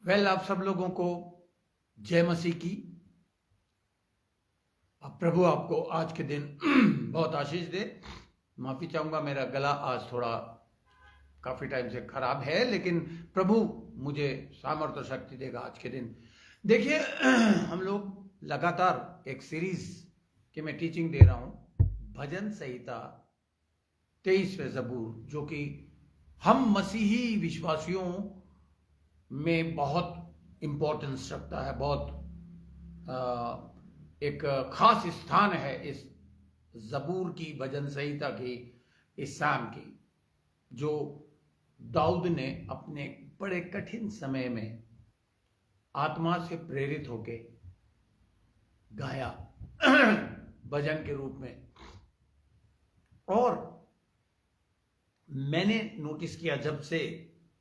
आप सब लोगों को जय मसीह की। अब प्रभु आपको आज के दिन बहुत आशीष दे। माफी चाहूंगा, मेरा गला आज थोड़ा काफी टाइम से खराब है, लेकिन प्रभु मुझे सामर्थ्य और शक्ति देगा आज के दिन। देखिए, हम लोग लगातार एक सीरीज की मैं टीचिंग दे रहा हूं, भजन संहिता 23वें ज़बूर, जो कि हम मसीही विश्वासियों में बहुत इंपॉर्टेंस रखता है, बहुत एक खास स्थान है इस ज़बूर की, भजन संहिता की, इस साम की, जो दाऊद ने अपने बड़े कठिन समय में आत्मा से प्रेरित होके गाया भजन के रूप में। और मैंने नोटिस किया, जब से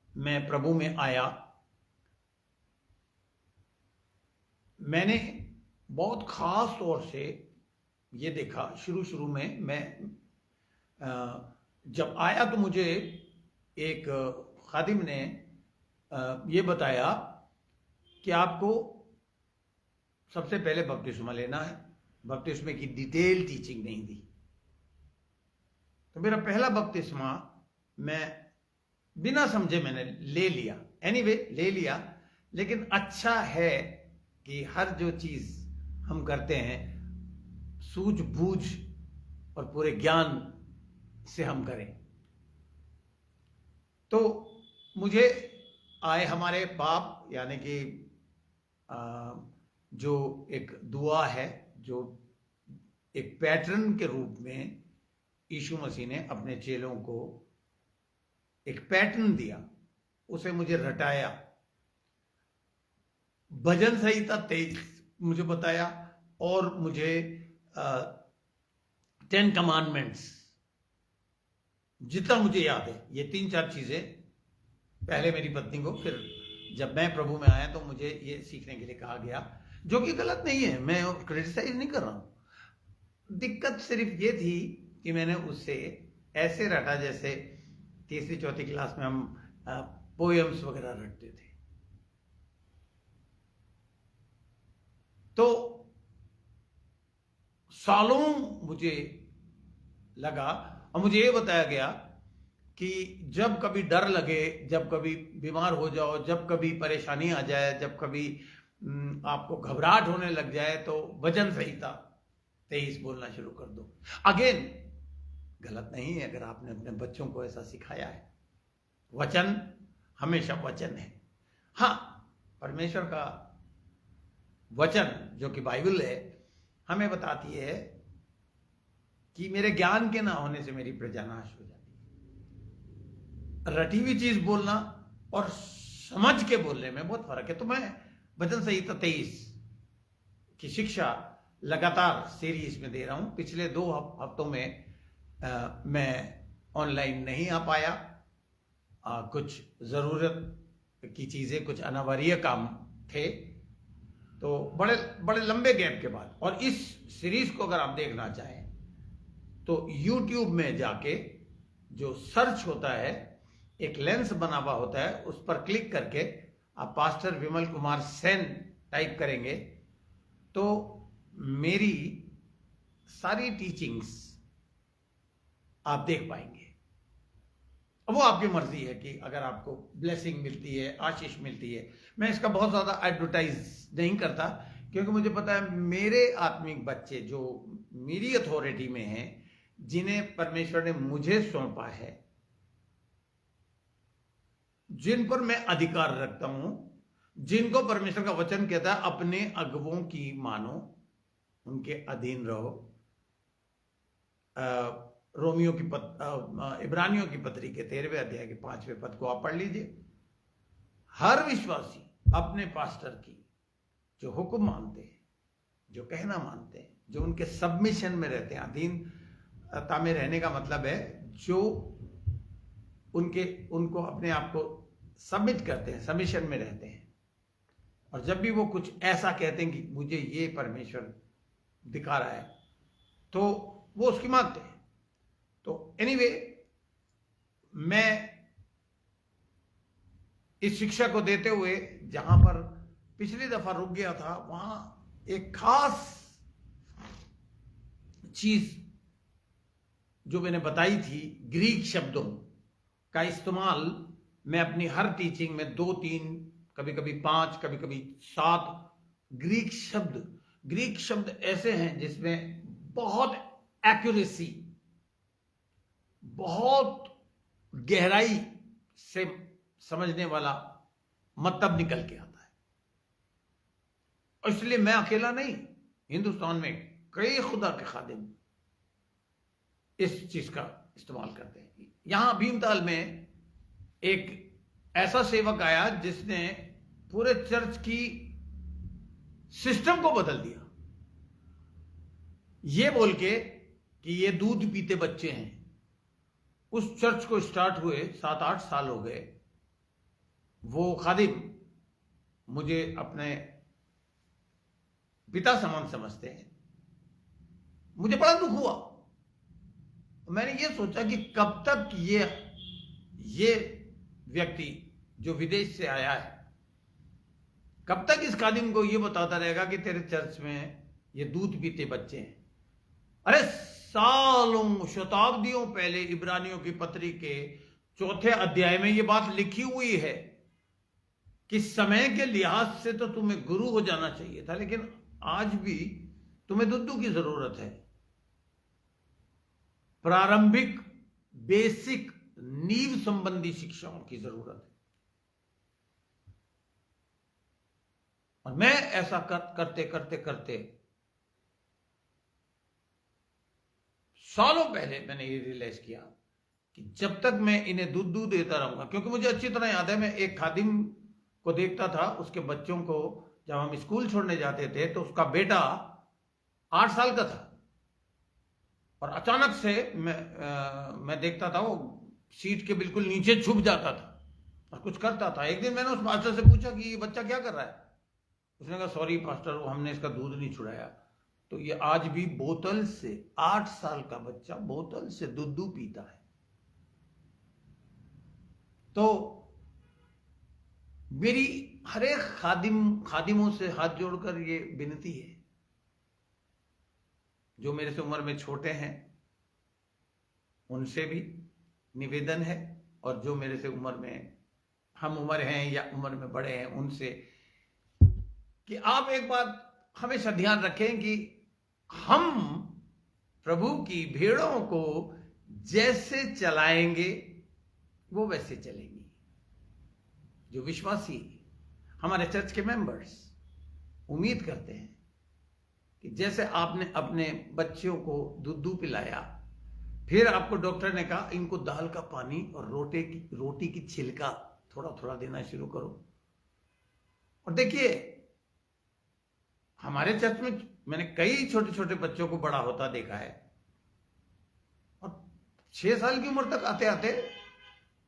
मैं प्रभु में आया, मैंने बहुत खास तौर से ये देखा। शुरू में मैं जब आया तो मुझे एक खादिम ने ये बताया कि आपको सबसे पहले बपतिस्मा लेना है। बपतिस्मे की डिटेल टीचिंग नहीं दी। तो मेरा पहला बपतिस्मा मैं बिना समझे मैंने ले लिया। एनीवे, ले लिया। लेकिन अच्छा है कि हर जो चीज हम करते हैं सूझबूझ और पूरे ज्ञान से हम करें। तो मुझे आए हमारे बाप, यानी कि जो एक दुआ है, जो एक पैटर्न के रूप में यीशु मसीह ने अपने चेलों को एक पैटर्न दिया, उसे मुझे रटाया। भजन संहिता 23 मुझे बताया, और मुझे 10 कमांडमेंट्स, जितना मुझे याद है, ये 3-4 चीजें पहले मेरी पत्नी को, फिर जब मैं प्रभु में आया तो मुझे ये सीखने के लिए कहा गया, जो कि गलत नहीं है, मैं क्रिटिसाइज नहीं कर रहा हूं। दिक्कत सिर्फ ये थी कि मैंने उससे ऐसे रटा जैसे तीसरी चौथी क्लास में हम पोएम्स वगैरह रटते थे। तो सालों मुझे लगा, और मुझे ये बताया गया कि जब कभी डर लगे, जब कभी बीमार हो जाओ, जब कभी परेशानी आ जाए, जब कभी आपको घबराहट होने लग जाए, तो भजन संहिता 23 बोलना शुरू कर दो। अगेन, गलत नहीं है अगर आपने अपने बच्चों को ऐसा सिखाया है। वचन हमेशा वचन है। हाँ, परमेश्वर का वचन जो कि बाइबल है, हमें बताती है कि मेरे ज्ञान के ना होने से मेरी प्रजा नाश हो जाती है। रटी हुई चीज बोलना और समझ के बोलने में बहुत फर्क है। तो मैं भजन संहिता 23 की शिक्षा लगातार सीरीज में दे रहा हूं। पिछले 2 हफ्तों में मैं ऑनलाइन नहीं आ पाया। कुछ जरूरत की चीजें, कुछ अनिवार्य काम थे, तो बड़े बड़े लंबे गैप के बाद। और इस सीरीज को अगर आप देखना चाहें तो YouTube में जाके जो सर्च होता है, एक लेंस बना हुआ होता है, उस पर क्लिक करके आप पास्टर विमल कुमार सेन टाइप करेंगे तो मेरी सारी टीचिंग्स आप देख पाएंगे। अब वो आपकी मर्जी है कि अगर आपको ब्लेसिंग मिलती है, आशीष मिलती है। मैं इसका बहुत ज्यादा एडवर्टाइज नहीं करता, क्योंकि मुझे पता है मेरे आत्मिक बच्चे जो मेरी अथॉरिटी में हैं, जिन्हें परमेश्वर ने मुझे सौंपा है, जिन पर मैं अधिकार रखता हूं, जिनको परमेश्वर का वचन कहता है अपने अगुवों की मानो, उनके अधीन रहो। रोमियो की इब्रानियों की पत्री के 13वें अध्याय के 5वें पद को आप पढ़ लीजिए। हर विश्वासी अपने पास्टर की जो हुक्म मानते हैं, जो कहना मानते हैं, जो उनके सबमिशन में रहते हैं, अधीनता में रहने का मतलब है जो उनको अपने आप को सबमिट करते हैं, सबमिशन में रहते हैं। और जब भी वो कुछ ऐसा कहते हैं कि मुझे ये परमेश्वर दिखा रहा है, तो वो उसकी मानते हैं। तो एनीवे, मैं इस शिक्षा को देते हुए जहां पर पिछली दफा रुक गया था, वहां एक खास चीज जो मैंने बताई थी, ग्रीक शब्दों का इस्तेमाल मैं अपनी हर टीचिंग में 2-3, कभी कभी 5, कभी कभी 7 ग्रीक शब्द ऐसे हैं जिसमें बहुत एक्यूरेसी, बहुत गहराई से समझने वाला मतलब निकल के आता है। और इसलिए मैं अकेला नहीं, हिंदुस्तान में कई खुदा के खादिम इस चीज का इस्तेमाल करते हैं। यहां भीमताल में एक ऐसा सेवक आया जिसने पूरे चर्च की सिस्टम को बदल दिया, ये बोल के कि ये दूध पीते बच्चे हैं। उस चर्च को स्टार्ट हुए 7-8 साल हो गए। वो खादिम मुझे अपने पिता समान समझते हैं। मुझे बड़ा दुख हुआ। मैंने ये सोचा कि कब तक ये व्यक्ति जो विदेश से आया है, कब तक इस खादिम को ये बताता रहेगा कि तेरे चर्च में ये दूध पीते बच्चे हैं। अरे सालों शताब्दियों पहले इब्रानियों की पत्री के 4 अध्याय में ये बात लिखी हुई है कि समय के लिहाज से तो तुम्हें गुरु हो जाना चाहिए था, लेकिन आज भी तुम्हें दुद्धू की जरूरत है। प्रारंभिक बेसिक नींव संबंधी शिक्षाओं की जरूरत है। और मैं ऐसा करते करते करते सालों पहले मैंने ये रियलाइज किया कि जब तक मैं इन्हें दूध देता रहूंगा, क्योंकि मुझे अच्छी तरह याद है, मैं एक खादिम को देखता था, उसके बच्चों को जब हम स्कूल छोड़ने जाते थे तो उसका बेटा 8 साल का था और अचानक से मैं देखता था वो सीट के बिल्कुल नीचे छुप जाता था और कुछ करता था। एक दिन मैंने उस मास्टर से पूछा कि ये बच्चा क्या कर रहा है। उसने कहा सॉरी मास्टर, वो हमने इसका दूध नहीं छुड़ाया। तो ये आज भी बोतल से, 8 साल का बच्चा बोतल से दूध पीता है। तो मेरी हर एक खादिमों से हाथ जोड़कर ये विनती है, जो मेरे से उम्र में छोटे हैं उनसे भी निवेदन है, और जो मेरे से उम्र में हम उम्र हैं या उम्र में बड़े हैं उनसे, कि आप एक बात हमेशा ध्यान रखें कि हम प्रभु की भेड़ों को जैसे चलाएंगे वो वैसे चलेंगी। जो विश्वासी, हमारे चर्च के मेंबर्स उम्मीद करते हैं कि जैसे आपने अपने बच्चों को दूध पिलाया, फिर आपको डॉक्टर ने कहा इनको दाल का पानी और रोटी की छिलका थोड़ा थोड़ा देना शुरू करो। और देखिए, हमारे चर्च में मैंने कई छोटे छोटे बच्चों को बड़ा होता देखा है, और 6 साल की उम्र तक आते आते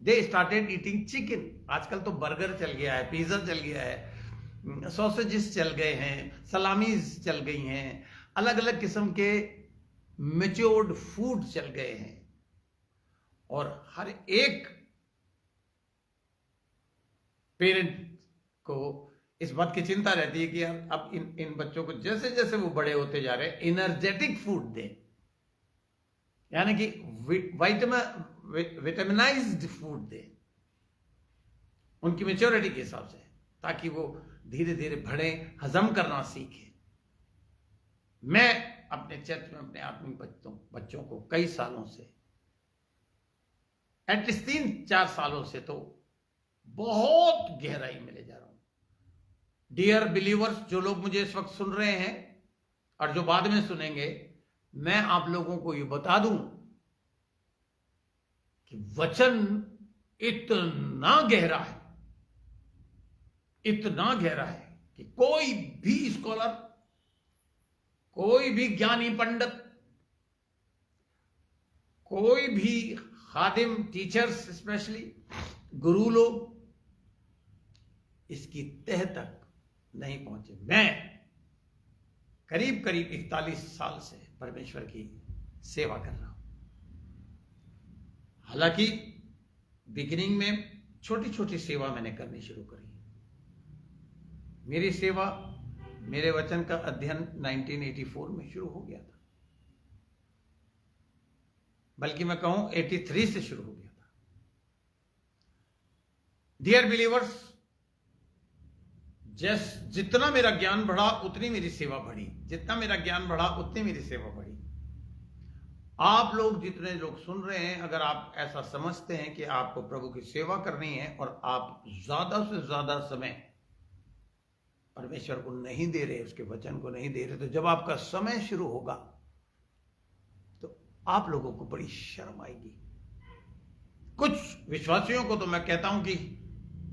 दे स्टार्टेड ईटिंग चिकन। आजकल तो बर्गर चल गया है, पिज्जा चल गया है, सॉसेजेस चल गए हैं, सलामीज चल गई हैं, अलग अलग किस्म के मैच्योर्ड फूड चल गए हैं। और हर एक पेरेंट को इस बात की चिंता रहती है कि यार अब इन बच्चों को जैसे जैसे वो बड़े होते जा रहे हैं एनर्जेटिक फूड दें, यानी कि विटामिनाइज्ड फूड दें उनकी मेच्योरिटी के हिसाब से, ताकि वो धीरे धीरे बढ़े, हजम करना सीखे। मैं अपने चर्च में अपने आत्मिक बच्चों को कई सालों से, एटलीस्ट 3-4 सालों से तो बहुत गहराई में ले जा रहा हूं। डियर बिलीवर्स, जो लोग मुझे इस वक्त सुन रहे हैं और जो बाद में सुनेंगे, मैं आप लोगों को ये बता दूं कि वचन इतना गहरा है, इतना गहरा है कि कोई भी स्कॉलर, कोई भी ज्ञानी पंडित, कोई भी खादिम, टीचर्स, स्पेशली गुरु लोग इसकी तह तक नहीं पहुंचे। मैं करीब 41 साल से परमेश्वर की सेवा कर रहा हूं। हालांकि बिगिनिंग में छोटी छोटी सेवा मैंने करनी शुरू करी। मेरी सेवा, मेरे वचन का अध्ययन 1984 में शुरू हो गया था, बल्कि मैं कहूं 83 से शुरू हो गया था। डियर बिलीवर्स, जितना मेरा ज्ञान बढ़ा उतनी मेरी सेवा बढ़ी, जितना मेरा ज्ञान बढ़ा उतनी मेरी सेवा बढ़ी। आप लोग, जितने लोग सुन रहे हैं, अगर आप ऐसा समझते हैं कि आपको प्रभु की सेवा करनी है और आप ज्यादा से ज्यादा समय परमेश्वर को नहीं दे रहे, उसके वचन को नहीं दे रहे, तो जब आपका समय शुरू होगा तो आप लोगों को बड़ी शर्म आएगी। कुछ विश्वासियों को तो मैं कहता हूं कि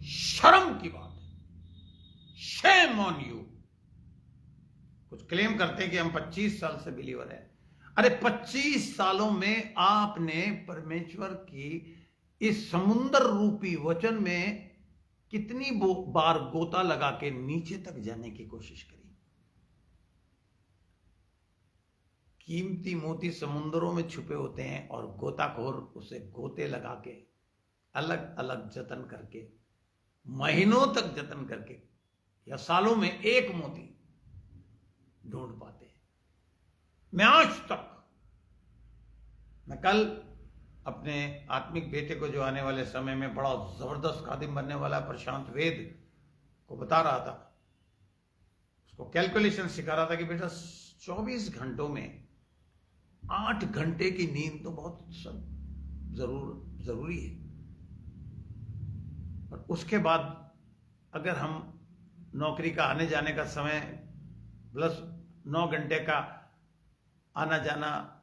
शर्म की बात है, शेम ऑन यू। कुछ क्लेम करते हैं कि हम 25 साल से बिलीवर हैं। अरे 25 सालों में आपने परमेश्वर की इस समुद्र रूपी वचन में कितनी बार गोता लगा के नीचे तक जाने की कोशिश करी। कीमती मोती समुद्रों में छुपे होते हैं और गोताखोर उसे गोते लगा के अलग अलग जतन करके, महीनों तक जतन करके या सालों में एक मोती ढूंढ पाते हैं। मैं आज तक, मैं कल अपने आत्मिक बेटे को, जो आने वाले समय में बड़ा जबरदस्त खादिम बनने वाला प्रशांत वेद को बता रहा था, उसको कैलकुलेशन सिखा रहा था कि बेटा 24 घंटों में 8 घंटे की नींद तो बहुत जरूरी है। और उसके बाद अगर हम नौकरी का आने जाने का समय प्लस 9 घंटे का आना जाना,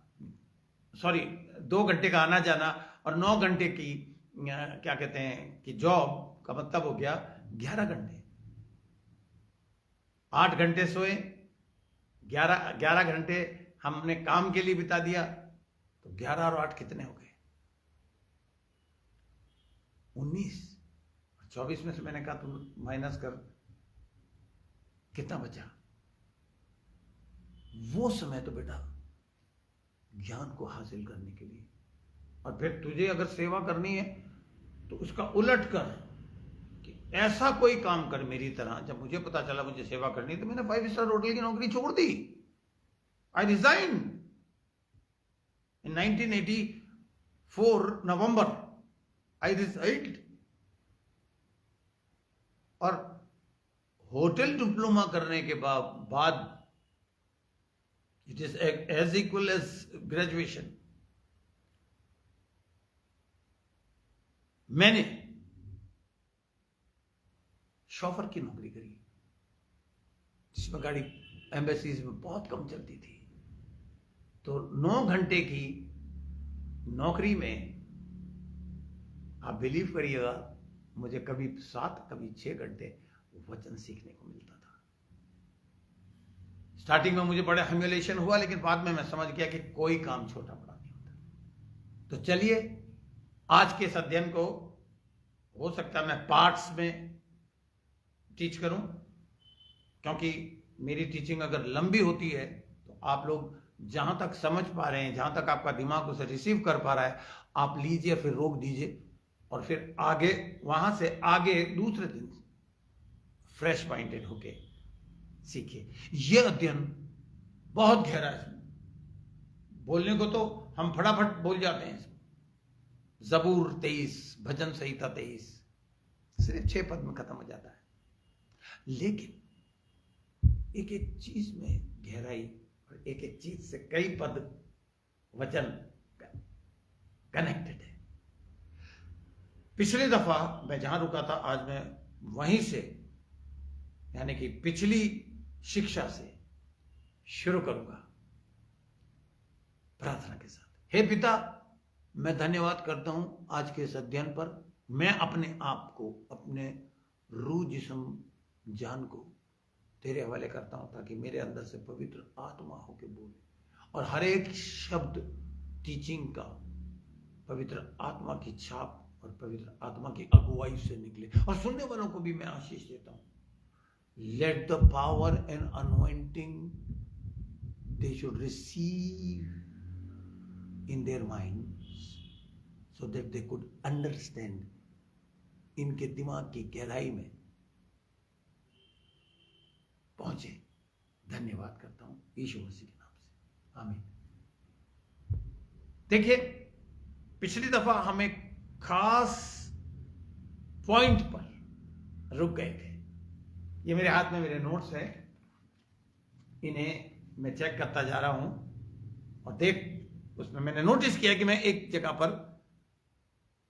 2 घंटे का आना जाना और 9 घंटे की क्या कहते हैं कि जॉब का मतलब हो गया 11 घंटे। 8 घंटे सोए, 11 घंटे हमने काम के लिए बिता दिया, तो 11 और 8 कितने हो गए? 19। 24 में से मैंने कहा तुम माइनस कर, कितना बचा? वो समय तो बेटा ज्ञान को हासिल करने के लिए। और फिर तुझे अगर सेवा करनी है तो उसका उलट कर कि ऐसा कोई काम कर मेरी तरह। जब मुझे पता चला मुझे सेवा करनी है तो मैंने 5 स्टार होटल की नौकरी छोड़ दी। आई रिजाइन इन 1984 नवंबर। आई रिजाइन्ड। और होटल डिप्लोमा करने के बाद it is as equal as graduation. मैंने शॉफर की नौकरी करी, जिसमें गाड़ी एम्बेसीज में बहुत कम चलती थी। तो 9 घंटे की नौकरी में आप बिलीव करिएगा, मुझे कभी 7 कभी 6 घंटे वचन सीखने को मिलता था। स्टार्टिंग में मुझे बड़ा ह्यूमिलेशन हुआ, लेकिन बाद में मैं समझ गया कि कोई काम छोटा बड़ा नहीं होता। तो चलिए आज के इस अध्ययन को हो सकता है मैं पार्ट्स में टीच करूं, क्योंकि मेरी टीचिंग अगर लंबी होती है तो आप लोग जहां तक समझ पा रहे हैं, जहां तक आपका दिमाग उसे रिसीव कर पा रहा है, आप लीजिए, फिर रोक दीजिए और फिर आगे, वहां से आगे दूसरे दिन फ्रेश माइंडेड होके सीखिए। यह अध्ययन बहुत गहरा है। बोलने को तो हम फटाफट बोल जाते हैं। जबूर 23, भजन संहिता 23 सिर्फ 6 पद में खत्म हो जाता है, लेकिन एक एक चीज में गहराई और एक एक चीज से कई पद वचन कनेक्टेड है। पिछली दफा मैं जहां रुका था, आज मैं वहीं से, यानी कि पिछली शिक्षा से शुरू करूंगा प्रार्थना के साथ। हे पिता, मैं धन्यवाद करता हूं आज के इस अध्ययन पर। मैं अपने आप को, अपने रूह, जिस्म, जान को तेरे हवाले करता हूं, ताकि मेरे अंदर से पवित्र आत्मा होके बोले और हर एक शब्द टीचिंग का पवित्र आत्मा की छाप और पवित्र आत्मा की अगुवाई से निकले। और सुनने वालों को भी मैं आशीष देता हूं। Let the power and anointing they should receive in their minds, so that they could understand इनके दिमाग की गहराई में पहुंचे। धन्यवाद करता हूं यीशु मसीह के नाम से, आमीन। देखिए, पिछली दफा हम एक खास पॉइंट पर रुक गए थे। ये मेरे हाथ में मेरे नोट्स हैं, इन्हें मैं चेक करता जा रहा हूं और उसमें मैंने नोटिस किया कि मैं एक जगह पर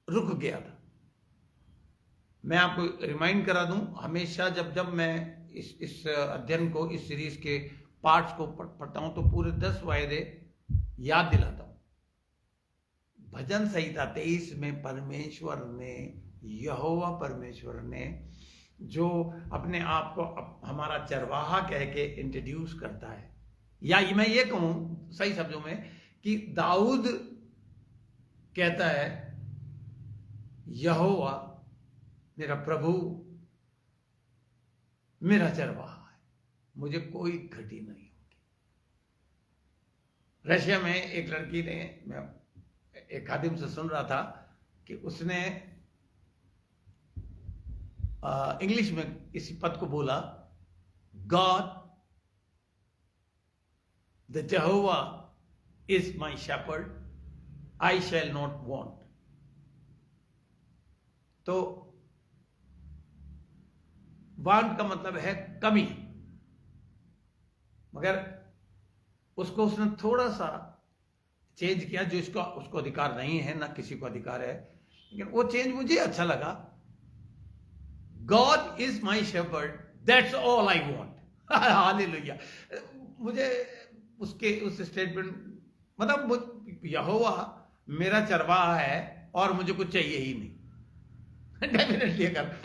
रुक गया था। मैं आपको रिमाइंड करा दूं, हमेशा जब मैं इस अध्ययन को, इस सीरीज के पार्ट्स को पढ़ता हूं तो पूरे 10 वायदे याद दिलाता हूं। भजन संहिता 23 में परमेश्वर ने, यहोवा परमेश्वर ने जो अपने आप को हमारा चरवाहा कह के इंट्रोड्यूस करता है, या मैं ये कहूं सही शब्दों में कि दाऊद कहता है यहोवा मेरा प्रभु मेरा चरवाहा है, मुझे कोई घटी नहीं होगी। रशिया में एक लड़की ने, मैं एक खादिम से सुन रहा था कि उसने इंग्लिश में इसी पद को बोला, God the Jehovah is my shepherd, I shall not want. तो वांट का मतलब है कमी, मगर उसको उसने थोड़ा सा चेंज किया, जो उसको अधिकार नहीं है, ना किसी को अधिकार है, लेकिन वो चेंज मुझे अच्छा लगा। God is my shepherd, that's all I want. Hallelujah. मुझे उस स्टेटमेंट, मतलब यहोवा मेरा चरवाहा है और मुझे कुछ चाहिए ही नहीं। डेफिनेटली अगर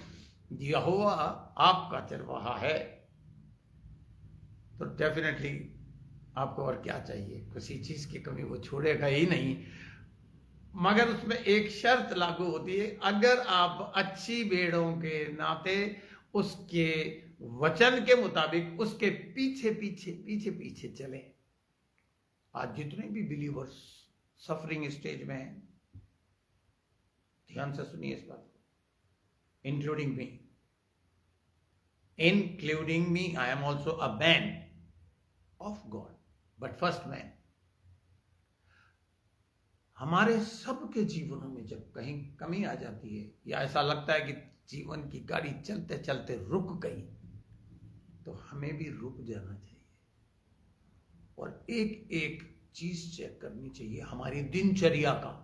यहोवा आपका चरवाहा है तो डेफिनेटली आपको और क्या चाहिए, किसी चीज की कमी वो छोड़ेगा ही नहीं। मगर उसमें एक शर्त लागू होती है, अगर आप अच्छी भेड़ों के नाते उसके वचन के मुताबिक उसके पीछे पीछे पीछे पीछे चले। आज जितने भी बिलीवर्स सफरिंग स्टेज में हैं, ध्यान से सुनिए इस बात को, including me, I am also a man of God, but first man. हमारे सबके जीवनों में जब कहीं कमी आ जाती है, या ऐसा लगता है कि जीवन की गाड़ी चलते चलते रुक गई, तो हमें भी रुक जाना चाहिए और एक एक चीज चेक करनी चाहिए, हमारी दिनचर्या का,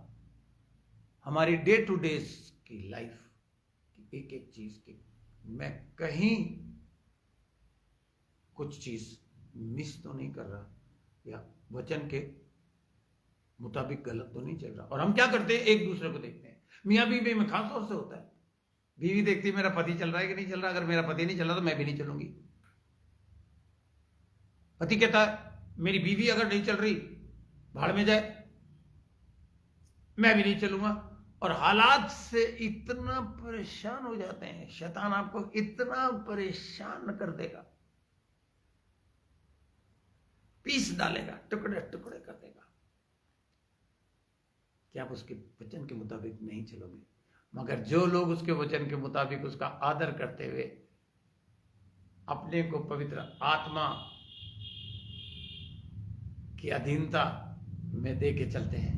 हमारी डे टू डे की लाइफ की एक एक चीज की, मैं कहीं कुछ चीज मिस तो नहीं कर रहा, या वचन के मुताबिक गलत तो नहीं चल रहा। और हम क्या करते हैं, एक दूसरे को देखते हैं। मियाँ बीवी में खास तौर से होता है, बीवी देखती है मेरा पति चल रहा है कि नहीं चल रहा, अगर मेरा पति नहीं चल रहा तो मैं भी नहीं चलूंगी। पति कहता है मेरी बीवी अगर नहीं चल रही भाड़ में जाए, मैं भी नहीं चलूंगा। और हालात से इतना परेशान हो जाते हैं, शैतान आपको इतना परेशान कर देगा, पीस डालेगा, टुकड़े टुकड़े कर देगा, कि आप उसके वचन के मुताबिक नहीं चलोगे। मगर जो लोग उसके वचन के मुताबिक उसका आदर करते हुए अपने को पवित्र आत्मा की अधीनता में दे के चलते हैं,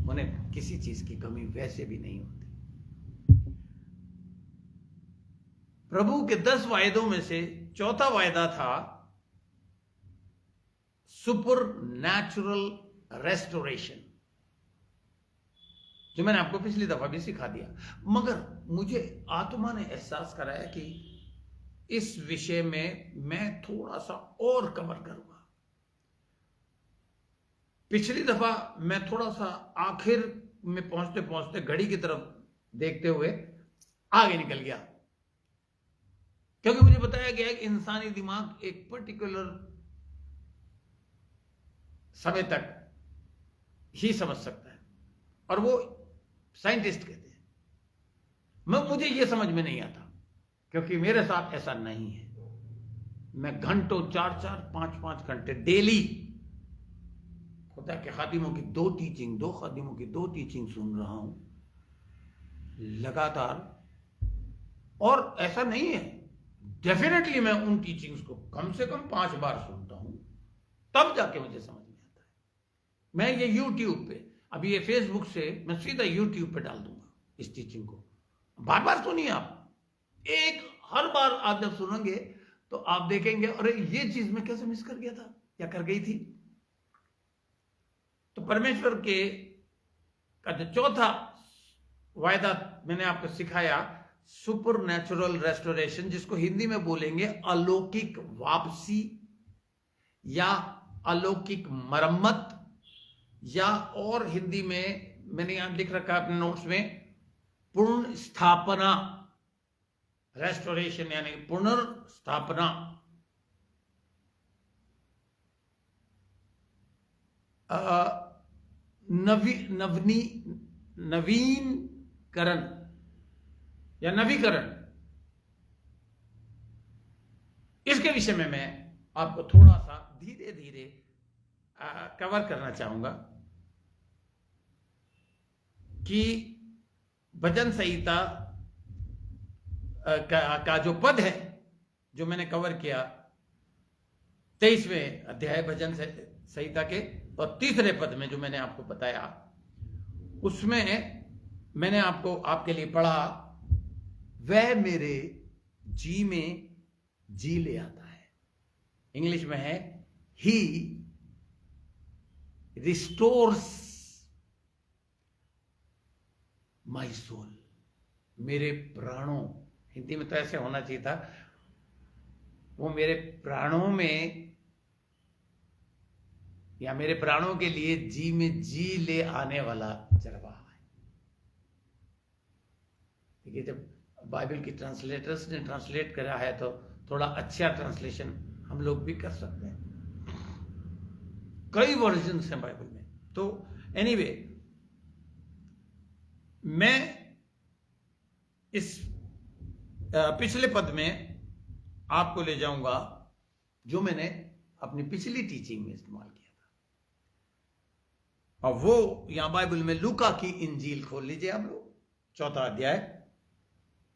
उन्हें किसी चीज की कमी वैसे भी नहीं होती। प्रभु के 10 वायदों में से चौथा वायदा था सुपर नेचुरल रेस्टोरेशन, जो मैंने आपको पिछली दफा भी सिखा दिया। मगर मुझे आत्मा ने एहसास कराया कि इस विषय में मैं थोड़ा सा और कवर करूंगा। पिछली दफा मैं थोड़ा सा आखिर में पहुंचते पहुंचते घड़ी की तरफ देखते हुए आगे निकल गया, क्योंकि मुझे बताया गया कि इंसानी दिमाग एक पर्टिकुलर समय तक ही समझ सकता है, और वो साइंटिस्ट कहते हैं। मुझे ये समझ में नहीं आता, क्योंकि मेरे साथ ऐसा नहीं है। मैं घंटों 4-4, 5-5 घंटे डेली खुदा के खादिमों की 2 खादिमों की 2 टीचिंग सुन रहा हूं, लगातार, और ऐसा नहीं है, डेफिनेटली मैं उन टीचिंग्स को कम से कम 5 बार सुनता हूं, तब जाके मुझे समझ में आता है। मैं ये यूट्यूब पे, अभी ये फेसबुक से मैं सीधा यूट्यूब पे डाल दूंगा इस टीचिंग को, बार बार सुनिए आप। हर बार आप जब सुनेंगे तो आप देखेंगे, अरे ये चीज मैं कैसे मिस कर गया था या कर गई थी। तो परमेश्वर के का जो चौथा वायदा मैंने आपको सिखाया, सुपर नेचुरल रेस्टोरेशन, जिसको हिंदी में बोलेंगे अलौकिक वापसी या अलौकिक मरम्मत, या और हिंदी में मैंने यहां लिख रखा अपने नोट्स में पुनर्स्थापना। रेस्टोरेशन यानी पुनर्स्थापना। नवीनकरण या नवीकरण, इसके विषय में मैं आपको थोड़ा सा धीरे धीरे कवर करना चाहूंगा कि भजन संहिता का जो पद है जो मैंने कवर किया 23वें अध्याय भजन संहिता के, और तीसरे पद में जो मैंने आपको बताया, उसमें मैंने आपके लिए पढ़ा, वह मेरे जी में जी ले आता है। इंग्लिश में है ही रिस्टोर्स माई सोल, मेरे प्राणों, हिंदी में तो ऐसे होना चाहिए था, वो मेरे प्राणों में या मेरे प्राणों के लिए जी में जी ले आने वाला चरवाहा है। देखिए, जब बाइबल की ट्रांसलेटर्स ने ट्रांसलेट करा है तो थोड़ा अच्छा ट्रांसलेशन हम लोग भी कर सकते हैं। कई वर्जन्स हैं बाइबल में। तो एनीवे, मैं इस पिछले पद में आपको ले जाऊंगा जो मैंने अपनी पिछली टीचिंग में इस्तेमाल किया था, और वो यहां बाइबल में लूका की इंजील खोल लीजिए आप लोग, 4वां अध्याय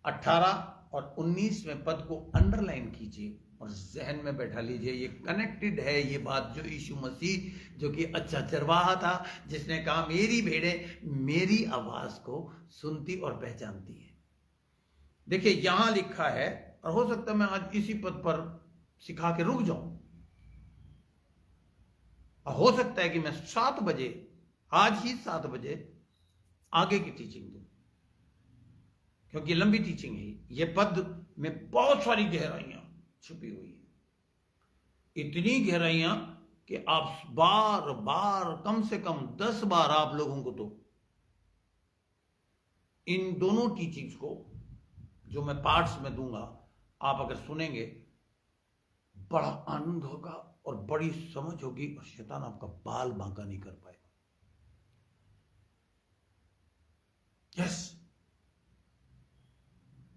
18 और 19वें पद को अंडरलाइन कीजिए और जहन में बैठा लीजिए। ये कनेक्टेड है, ये बात जो यीशु मसीह जो कि अच्छा चरवाहा था, जिसने कहा मेरी भेड़ें मेरी आवाज को सुनती और पहचानती है। देखिए यहां लिखा है, और हो सकता है मैं आज इसी पद पर सिखा के रुक जाऊं, और हो सकता है कि मैं 7 बजे, आज ही 7 बजे आगे की टीचिंग दूं, क्योंकि लंबी टीचिंग है। ये पद में बहुत सारी गहराइयां छुपी हुई है, इतनी गहराइयां कि आप बार बार, कम से कम 10 बार आप लोगों को तो इन दोनों टीचिंग्स को जो मैं पार्ट्स में दूंगा, आप अगर सुनेंगे बड़ा आनंद होगा और बड़ी समझ होगी, और शैतान आपका बाल बांका नहीं कर पाएगा। यस,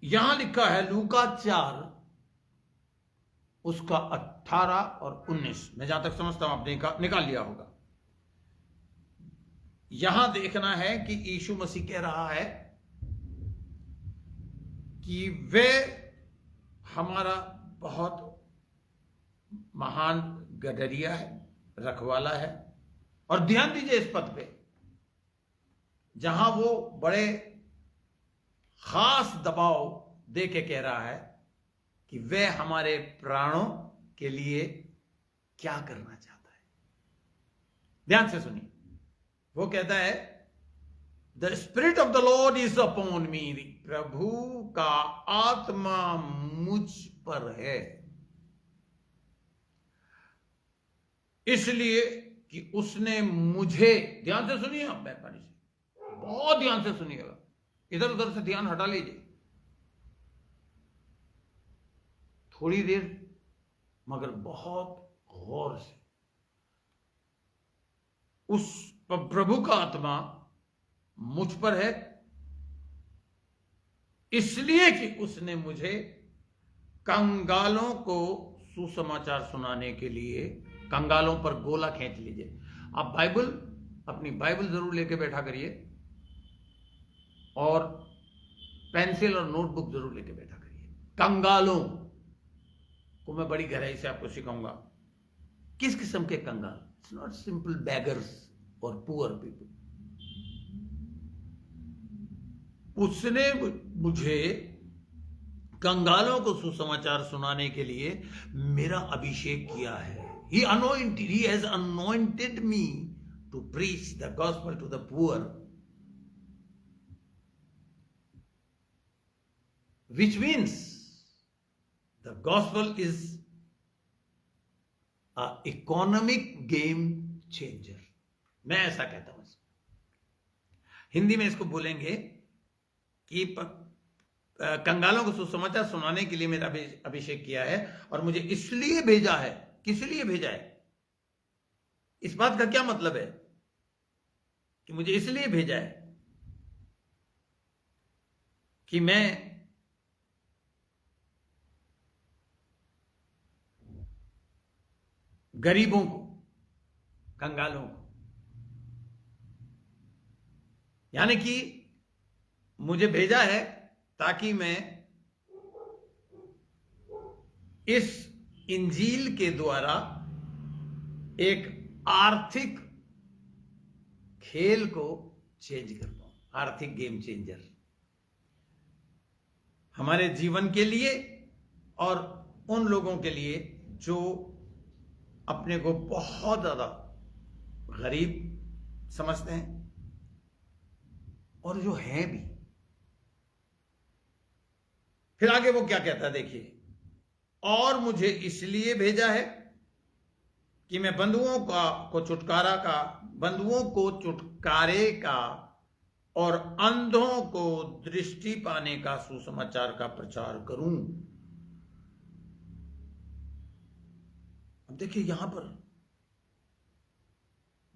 यहां लिखा है लूका 4 उसका 18 और 19, मैं जहां तक समझता हूं आपने निकाल लिया होगा। यहां देखना है कि यीशु मसीह कह रहा है कि वे हमारा बहुत महान गडरिया है, रखवाला है। और ध्यान दीजिए इस पद पे, जहां वो बड़े खास दबाव दे के कह रहा है कि वह हमारे प्राणों के लिए क्या करना चाहता है। ध्यान से सुनिए, वो कहता है the spirit of the Lord is upon me, प्रभु का आत्मा मुझ पर है, इसलिए कि उसने मुझे, ध्यान से सुनिए आप, मेहरबानी से बहुत ध्यान से सुनिएगा, इधर उधर से ध्यान हटा लीजिए थोड़ी देर, मगर बहुत गौर से। उस प्रभु का आत्मा मुझ पर है, इसलिए कि उसने मुझे कंगालों को सुसमाचार सुनाने के लिए, कंगालों पर गोला खींच लीजिए। आप अपनी बाइबल जरूर लेके बैठा करिए, और पेंसिल और नोटबुक जरूर लेके बैठा करिए। कंगालों को मैं बड़ी गहराई से आपको सिखाऊंगा। किस किस्म के कंगाल? इट्स नॉट सिंपल बैगर्स और पुअर पीपल। उसने मुझे कंगालों को सुसमाचार सुनाने के लिए मेरा अभिषेक किया है। He has anointed me to preach the gospel to the poor, which means the gospel is a economic game changer. मैं ऐसा कहता हूं। हिंदी में इसको बोलेंगे कि कंगालों को सुसमाचार सुनाने के लिए मेरा अभिषेक किया है और मुझे इसलिए भेजा है। किस लिए भेजा है? इस बात का क्या मतलब है कि मुझे इसलिए भेजा है कि मैं गरीबों को, कंगालों को, यानी कि मुझे भेजा है ताकि मैं इस इंजील के द्वारा एक आर्थिक खेल को चेंज कर पाऊं। आर्थिक गेम चेंजर हमारे जीवन के लिए और उन लोगों के लिए जो अपने को बहुत ज्यादा गरीब समझते हैं और जो है भी। फिर आगे वो क्या कहता है देखिए, और मुझे इसलिए भेजा है कि मैं बंधुओं को छुटकारे का और अंधों को दृष्टि पाने का सुसमाचार का प्रचार करूं। अब देखिए यहां पर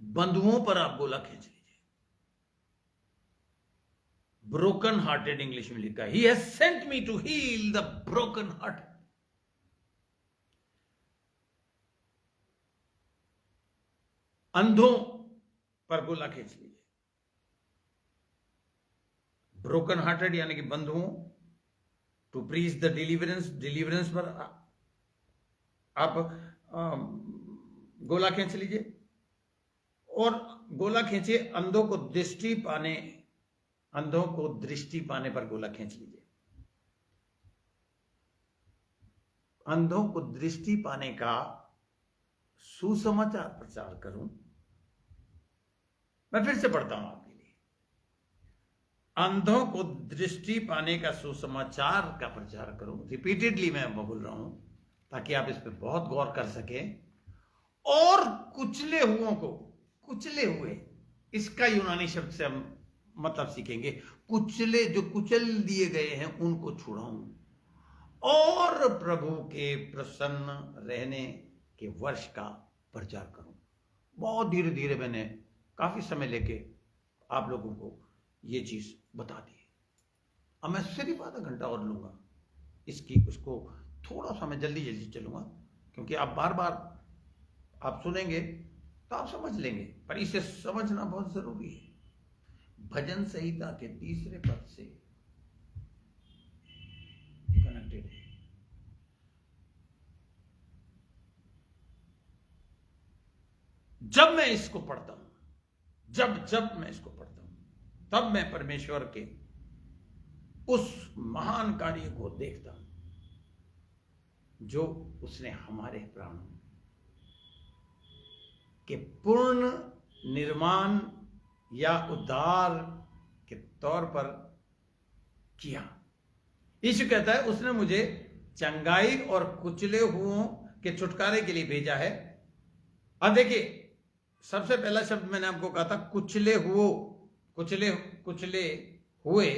बंधुओं पर आप गोला खींच लीजिए। ब्रोकन हार्टेड इंग्लिश में लिखा है, he has sent me to heal the broken heart. अंधों पर गोला खींच लीजिए। ब्रोकन हार्टेड यानी कि बंधुओं, टू प्रीच द डिलीवरेंस पर आप गोला खींच लीजिए। और गोला खींचिए अंधों को दृष्टि पाने पर गोला खींच लीजिए। अंधों को दृष्टि पाने का सुसमाचार प्रचार करूं। मैं फिर से पढ़ता हूं आपके लिए। अंधों को दृष्टि पाने का सुसमाचार का प्रचार करूं। रिपीटेडली मैं बोल रहा हूं ताकि आप इस पर बहुत गौर कर सकें। और कुचले हुए, इसका यूनानी शब्द से हम मतलब सीखेंगे। कुचले, जो कुचल दिए गए हैं उनको छुड़ाऊं और प्रभु के प्रसन्न रहने के वर्ष का प्रचार करूं। बहुत धीरे धीरे मैंने काफी समय लेके आप लोगों को ये चीज बता दी। अब मैं सिर्फ आधा घंटा और लूंगा उसको थोड़ा सा मैं जल्दी चलूंगा, क्योंकि आप बार बार आप सुनेंगे तो आप समझ लेंगे, पर इसे समझना बहुत जरूरी है। भजन संहिता के 3 पद से कनेक्टेड है। जब मैं इसको पढ़ता हूं, जब मैं इसको पढ़ता हूं, तब मैं परमेश्वर के उस महान कार्य को देखता हूं जो उसने हमारे प्राणों के पूर्ण निर्माण या उद्धार के तौर पर किया। यीशु कहता है उसने मुझे चंगाई और कुचले हुओं के छुटकारे के लिए भेजा है। अब देखिए, सबसे पहला शब्द मैंने आपको कहा था कुचले हुए,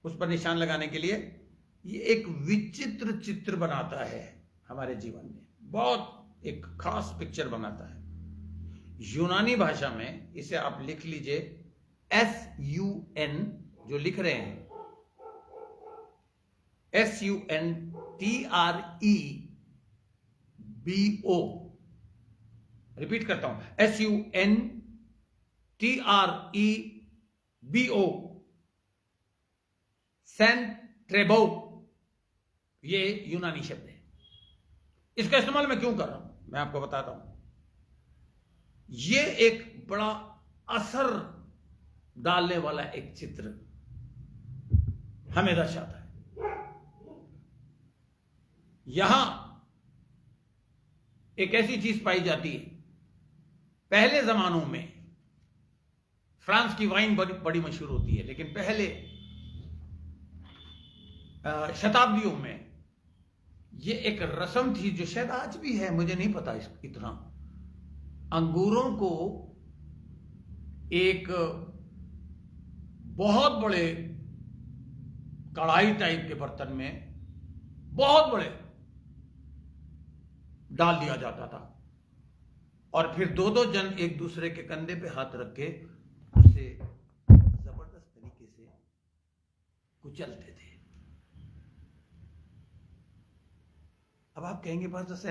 उस पर निशान लगाने के लिए ये एक विचित्र चित्र बनाता है हमारे जीवन में, बहुत एक खास पिक्चर बनाता है। यूनानी भाषा में इसे आप लिख लीजिए SUN, जो लिख रहे हैं SUNTREBO। रिपीट करता हूं, SUNTREBO। सेंट्रेबो, ये यूनानी शब्द है। इसका इस्तेमाल मैं क्यों कर रहा हूं, मैं आपको बताता हूं। ये एक बड़ा असर डालने वाला एक चित्र हमें दर्शाता है। यहां एक ऐसी चीज पाई जाती है, पहले जमानों में फ्रांस की वाइन बड़ी मशहूर होती है, लेकिन पहले शताब्दियों में ये एक रस्म थी जो शायद आज भी है, मुझे नहीं पता इतना। अंगूरों को एक बहुत बड़े कढ़ाई टाइप के बर्तन में, बहुत बड़े, डाल दिया जाता था और फिर दो दो जन एक दूसरे के कंधे पे हाथ रख के उसे जबरदस्त तरीके से कुचलते थे। अब आप कहेंगे पास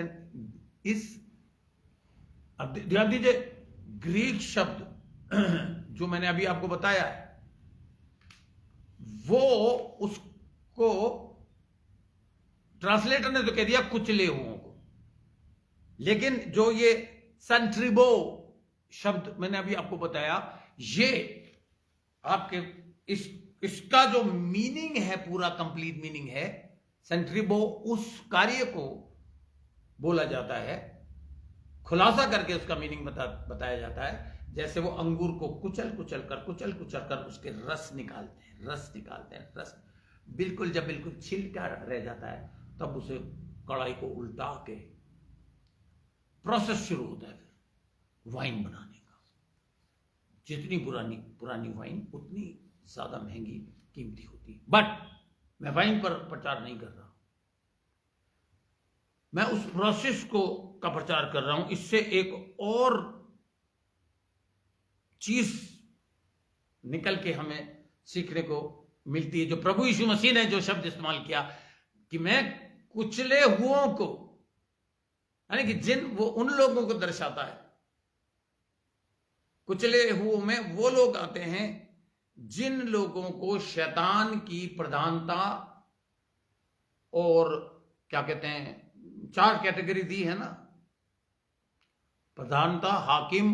अब ध्यान दीजिए, ग्रीक शब्द जो मैंने अभी आपको बताया है, वो उसको ट्रांसलेटर ने तो कह दिया कुचले हुओं को, लेकिन जो ये सेंट्रिबो शब्द मैंने अभी आपको बताया, ये आपके इसका जो मीनिंग है, पूरा कंप्लीट मीनिंग है सेंट्रिबो, उस कार्य को बोला जाता है, खुलासा करके उसका मीनिंग बताया जाता है। जैसे वो अंगूर को कुचल कुचल कर उसके रस निकालते हैं, रस बिल्कुल, जब बिल्कुल छिलका रह जाता है तब उसे कढ़ाई को उल्टा के प्रोसेस शुरू होता है फिर वाइन बनाने का। जितनी पुरानी वाइन उतनी ज्यादा महंगी, कीमती होती है। बट मैं वाइन पर प्रचार नहीं कर रहा, मैं उस प्रोसेस का प्रचार कर रहा हूं। इससे एक और चीज निकल के हमें सीखने को मिलती है, जो प्रभु यीशु मसीह ने जो शब्द इस्तेमाल किया कि मैं कुचले हुओं को, यानी कि वो उन लोगों को दर्शाता है। कुचले हुओं में वो लोग आते हैं जिन लोगों को शैतान की प्रधानता, और क्या कहते हैं, 4 कैटेगरी दी है ना, प्रधानता, हाकिम,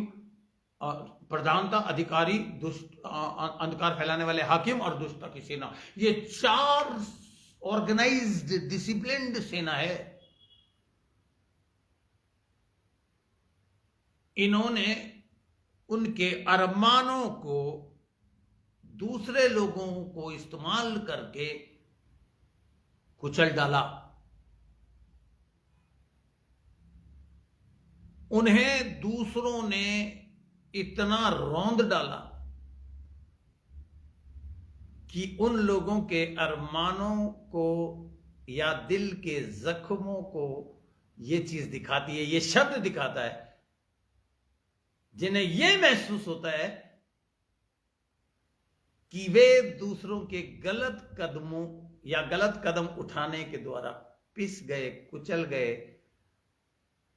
प्रधानता, अधिकारी, दुष्ट, अंधकार फैलाने वाले हाकिम और दुष्टता की सेना। ये 4 ऑर्गेनाइज्ड डिसिप्लिन्ड सेना है। इन्होंने उनके अरमानों को दूसरे लोगों को इस्तेमाल करके कुचल डाला। उन्हें दूसरों ने इतना रौंद डाला कि उन लोगों के अरमानों को या दिल के जख्मों को यह चीज दिखाती है, यह शब्द दिखाता है, जिन्हें यह महसूस होता है कि वे दूसरों के गलत कदमों या गलत कदम उठाने के द्वारा पिस गए, कुचल गए,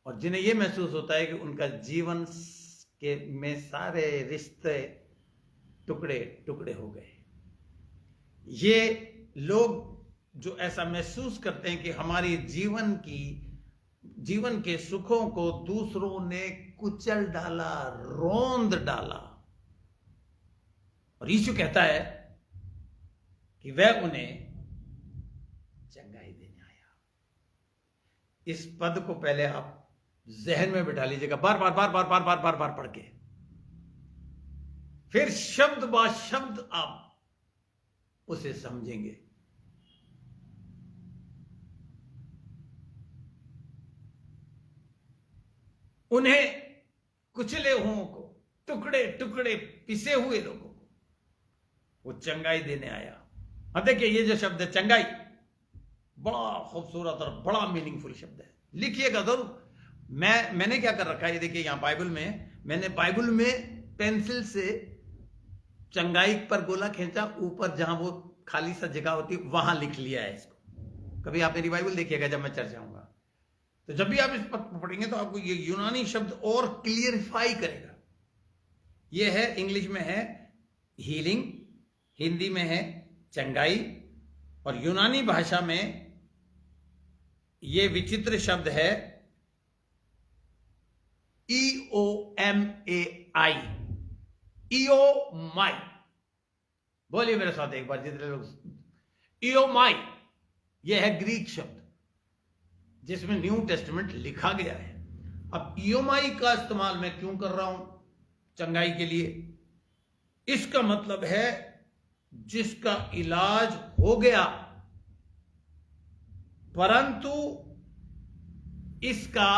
और जिन्हें यह महसूस होता है कि उनका जीवन के में सारे रिश्ते टुकड़े टुकड़े हो गए। ये लोग जो ऐसा महसूस करते हैं कि हमारी जीवन के सुखों को दूसरों ने कुचल डाला, रौंद डाला, और यीशु कहता है कि वह उन्हें चंगाई देने आया। इस पद को पहले आप जहन में बिठा लीजिएगा, बार बार बार बार बार बार बार बार पढ़ के, फिर शब्द बा शब्द आप उसे समझेंगे। उन्हें कुचले हुओं को, टुकड़े टुकड़े पिसे हुए लोगों को वो चंगाई देने आया। अब देखिए, ये जो शब्द है चंगाई, बड़ा खूबसूरत और बड़ा मीनिंगफुल शब्द है, लिखिएगा जरूर। मैंने क्या कर रखा है, ये देखिए यहां बाइबल में, मैंने बाइबल में पेंसिल से चंगाई पर गोला खींचा, ऊपर जहां वो खाली सा जगह होती वहां लिख लिया है इसको। कभी आप मेरी बाइबल देखिएगा जब मैं चर्च जाऊंगा, तो जब भी आप इस पर पढ़ेंगे तो आपको ये यूनानी शब्द और क्लियरिफाई करेगा। ये है, इंग्लिश में है हीलिंग, हिंदी में है चंगाई, और यूनानी भाषा में यह विचित्र शब्द है EOMAI, इयोमाई। बोलिए मेरे साथ एक बार जितने लोग। इयोमाई यह है ग्रीक शब्द जिसमें न्यू टेस्टामेंट लिखा गया है। अब इयोमाई का इस्तेमाल मैं क्यों कर रहा हूं चंगाई के लिए? इसका मतलब है जिसका इलाज हो गया परंतु इसका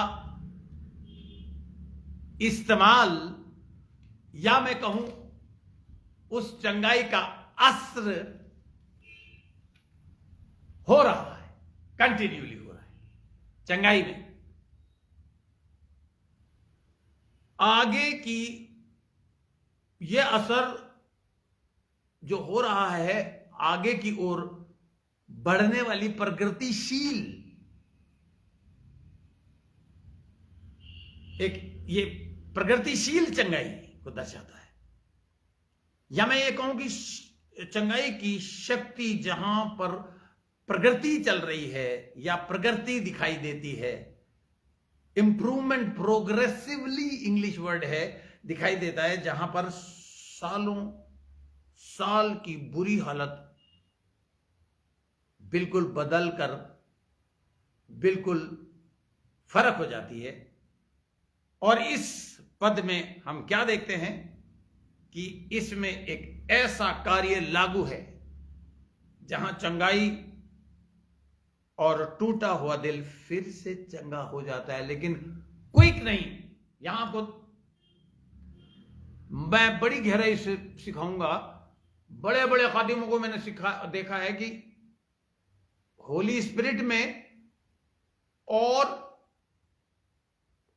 इस्तेमाल, या मैं कहूं उस चंगाई का असर हो रहा है, कंटिन्यूली हो रहा है चंगाई में। आगे की यह असर जो हो रहा है आगे की ओर बढ़ने वाली प्रगतिशील एक ये प्रगतिशील चंगाई को दर्शाता है। या मैं ये कहूं कि चंगाई की शक्ति जहां पर प्रगति चल रही है या प्रगति दिखाई देती है, इंप्रूवमेंट, प्रोग्रेसिवली इंग्लिश वर्ड है, दिखाई देता है, जहां पर सालों साल की बुरी हालत बिल्कुल बदल कर बिल्कुल फर्क हो जाती है। और इस पद में हम क्या देखते हैं कि इसमें एक ऐसा कार्य लागू है जहां चंगाई और टूटा हुआ दिल फिर से चंगा हो जाता है, लेकिन क्विक नहीं। यहां आपको मैं बड़ी गहराई से सिखाऊंगा। बड़े बड़े खादिमों को मैंने देखा है कि होली स्पिरिट में और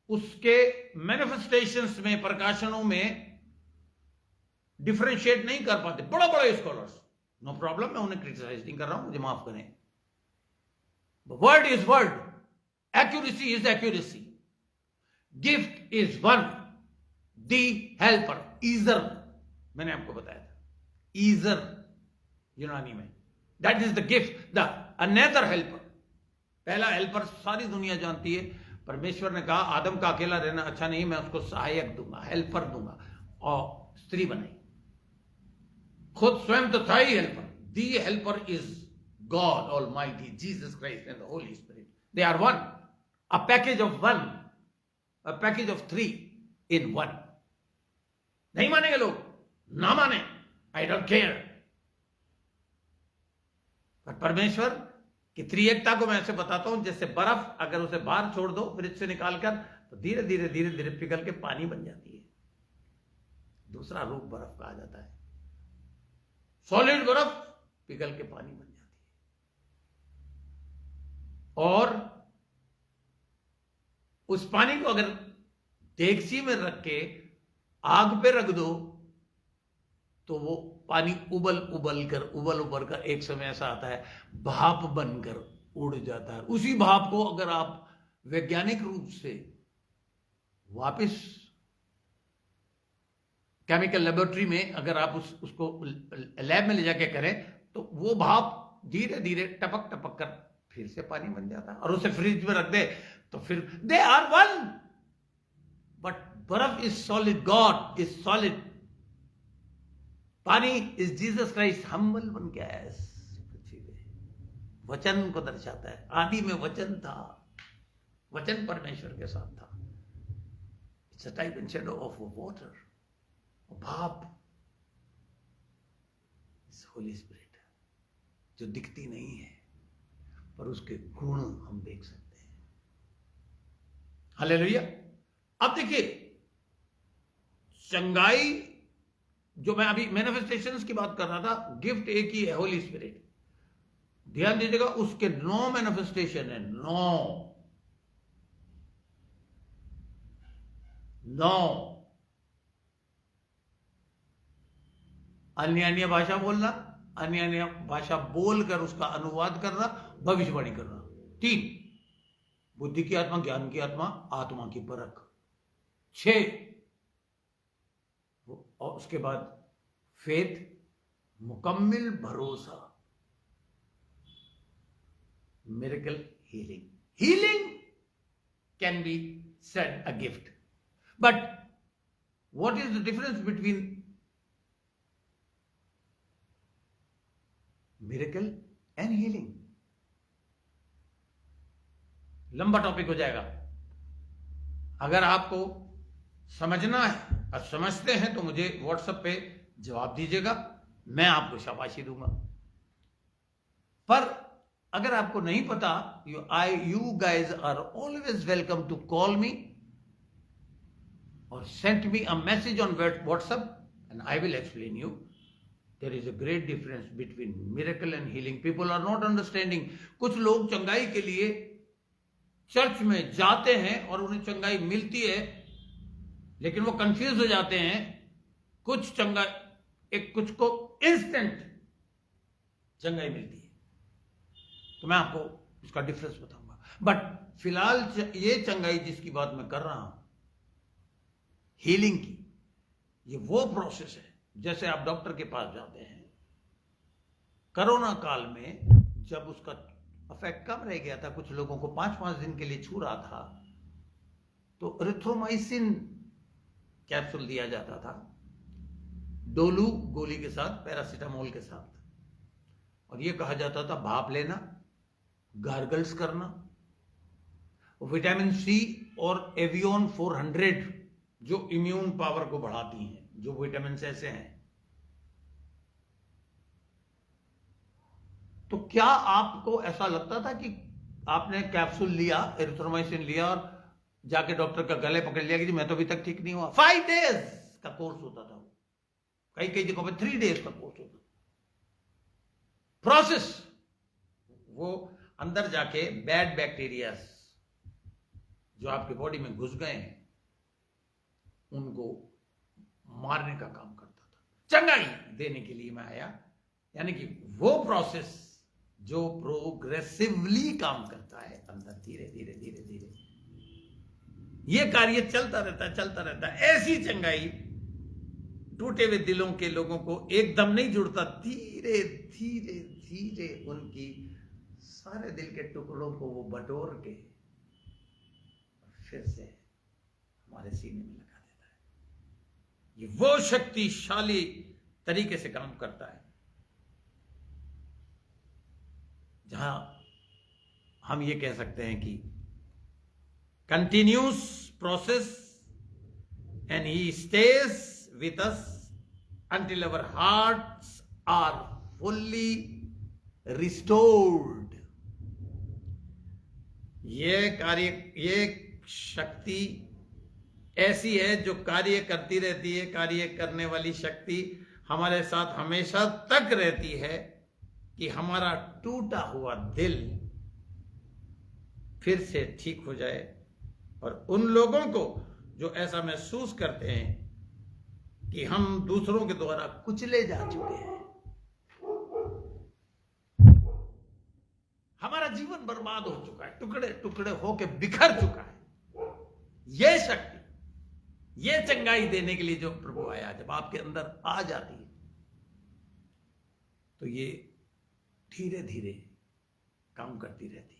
उसके मैनिफेस्टेशंस में, प्रकाशनों में डिफरेंशिएट नहीं कर पाते बड़ा बड़ा स्कॉलर्स। नो प्रॉब्लम, मैं उन्हें क्रिटिसाइज नहीं कर रहा हूं, मुझे माफ करें। Word is word, accuracy is accuracy, gift is one, the helper, ईजर, मैंने आपको बताया था, ईजर यूनानी में, that is the gift, the another helper. पहला हेल्पर सारी दुनिया जानती है, परमेश्वर ने कहा आदम का अकेला रहना अच्छा नहीं, मैं उसको सहायक दूंगा, हेल्पर दूंगा, और स्त्री बनाई। खुद स्वयं तो था ही helper. The helper is God almighty, Jesus Christ and the Holy Spirit. They are one, a package of one, a package of three in one. नहीं मानेंगे लोग, ना माने, आई डोंट केयर। पर परमेश्वर कि त्रिएकता को मैं ऐसे बताता हूं जैसे बर्फ, अगर उसे बाहर छोड़ दो फ्रिज से निकालकर, तो धीरे धीरे धीरे धीरे पिघल के पानी बन जाती है। दूसरा रूप बर्फ का आ जाता है, सॉलिड बर्फ पिघल के पानी बन जाती है। और उस पानी को अगर डेगची में रख के आग पे रख दो तो वो पानी उबल उबल कर एक समय ऐसा आता है भाप बनकर उड़ जाता है। उसी भाप को अगर आप वैज्ञानिक रूप से वापस केमिकल लेबोरेटरी में अगर आप उसको लैब में ले जाके करें तो वो भाप धीरे धीरे टपक टपक कर फिर से पानी बन जाता है। और उसे फ्रिज में रख दे तो फिर दे आर वन। बट बर्फ is solid, God is solid, पानी इज जीसस क्राइस्ट, हम्बल बन के आया पृथ्वी पे। वचन को दर्शाता है, आदि में वचन था, वचन परमेश्वर के साथ था। It's a type and shadow of water, भाप इज होली स्पिरिट, जो दिखती नहीं है पर उसके गुण हम देख सकते हैं। हालेलुया। अब देखिए, चंगाई जो मैं अभी मैनिफेस्टेशंस की बात कर रहा था, गिफ्ट एक ही है, होली स्पिरिट। ध्यान दीजिएगा, उसके 9 मैनिफेस्टेशन है, 9 अन्य भाषा बोलना, अन्य भाषा बोलकर उसका अनुवाद करना, भविष्यवाणी करना। 3 बुद्धि की आत्मा, ज्ञान की आत्मा, आत्मा की परख। 6 और उसके बाद फेथ, मुकम्मिल भरोसा। miracle healing. Healing can be said a gift. But what is the difference between miracle and healing? लंबा टॉपिक हो जाएगा. अगर आपको समझना है और समझते हैं तो मुझे व्हाट्सएप पे जवाब दीजिएगा, मैं आपको शाबाशी दूंगा. पर अगर आपको नहीं पता, you guys are always welcome to call me or send me a message on WhatsApp and I will explain you. There is a great difference between miracle and healing. People are not understanding. कुछ लोग चंगाई के लिए church में जाते हैं और उन्हें चंगाई मिलती है, लेकिन वो कंफ्यूज हो जाते हैं. कुछ कुछ को इंस्टेंट चंगाई मिलती है. तो मैं आपको इसका डिफरेंस बताऊंगा. बट फिलहाल ये चंगाई जिसकी बात मैं कर रहा हूं, हीलिंग की, ये वो प्रोसेस है. जैसे आप डॉक्टर के पास जाते हैं, कोरोना काल में जब उसका इफेक्ट कम रह गया था, कुछ लोगों को 5-5 दिन के लिए छू रहा था, तो एरिथ्रोमाइसिन कैप्सूल दिया जाता था, डोलू गोली के साथ, पैरासीटामोल के साथ, और यह कहा जाता था भाप लेना, गार्गल्स करना. विटामिन सी और एवियन 400 जो इम्यून पावर को बढ़ाती हैं, जो विटामिन ऐसे हैं. तो क्या आपको ऐसा लगता था कि आपने कैप्सूल लिया, एरिथ्रोमाइसिन लिया और जाके डॉक्टर का गले पकड़ लिया कि मैं तो अभी तक ठीक नहीं हुआ? 5 डेज का कोर्स होता था. कई कई जगहों पे 3 डेज का कोर्स होता था. प्रोसेस, वो अंदर जाके बैड बैक्टीरिया जो आपके बॉडी में घुस गए हैं, उनको मारने का काम करता था. चंगाई देने के लिए मैं आया. यानी कि वो प्रोसेस जो प्रोग्रेसिवली काम करता है अंदर, धीरे धीरे धीरे धीरे ये कार्य चलता रहता है. ऐसी चंगाई टूटे हुए दिलों के लोगों को एकदम नहीं जुड़ता, धीरे धीरे धीरे उनकी सारे दिल के टुकड़ों को वो बटोर के फिर से हमारे सीने में लगा देता है. ये वो शक्तिशाली तरीके से काम करता है जहां हम ये कह सकते हैं कि continuous process and he stage with us until our hearts are fully restored. ये शक्ति ऐसी है जो कार्य करती रहती है. कार्य करने वाली शक्ति हमारे साथ हमेशा तक रहती है कि हमारा टूटा हुआ दिल फिर से ठीक हो जाए. और उन लोगों को जो ऐसा महसूस करते हैं कि हम दूसरों के द्वारा कुचले जा चुके हैं, हमारा जीवन बर्बाद हो चुका है, टुकड़े टुकड़े होके बिखर चुका है, यह शक्ति, यह चंगाई देने के लिए जो प्रभु आया, जब आपके अंदर आ जाती है तो ये धीरे धीरे काम करती रहती है.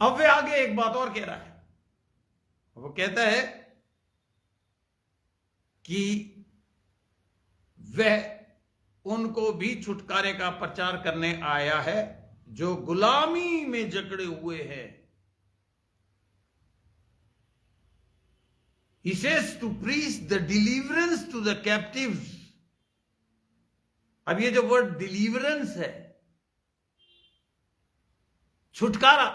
अब वे आगे एक बात और कह रहा है. वो कहता है कि वह उनको भी छुटकारे का प्रचार करने आया है जो गुलामी में जकड़े हुए हैं. He says to preach the deliverance to the captives. अब ये जो वर्ड डिलीवरेंस है, छुटकारा,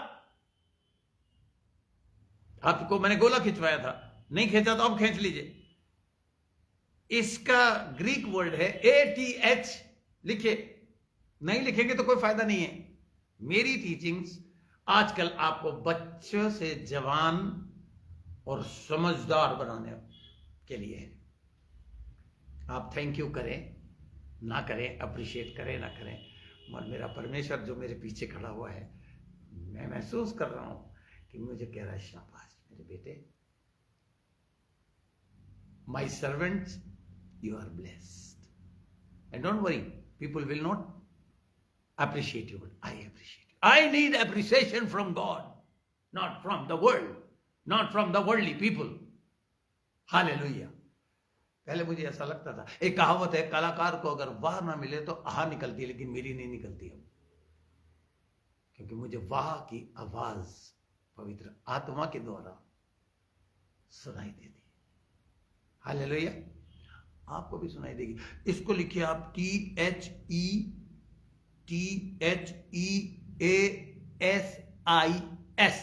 आपको मैंने गोला खिंचवाया था, नहीं खींचा तो अब खींच लीजिए. इसका ग्रीक वर्ड है ATH. लिखे, नहीं लिखेंगे तो कोई फायदा नहीं है. मेरी टीचिंग्स आजकल आपको बच्चों से जवान और समझदार बनाने के लिए है. आप थैंक यू करें ना करें, अप्रिशिएट करें ना करें, और मेरा परमेश्वर जो मेरे पीछे खड़ा हुआ है, मैं महसूस कर रहा हूं कि मुझे कह रहा है शाबाश मेरे बेटे, माई servants, you are blessed. And don't worry, people will not appreciate you. I appreciate you. I need appreciation from God, not from the world, not from the worldly people. Hallelujah. पहले मुझे ऐसा लगता था, एक कहावत है, कलाकार को अगर वाह ना मिले तो आह निकलती है, लेकिन मेरी नहीं निकलती अब, क्योंकि मुझे वाह की आवाज पवित्र आत्मा के द्वारा सुनाई देती है. हालेलुया. आपको भी सुनाई देगी. इसको लिखिए आप THEASIS,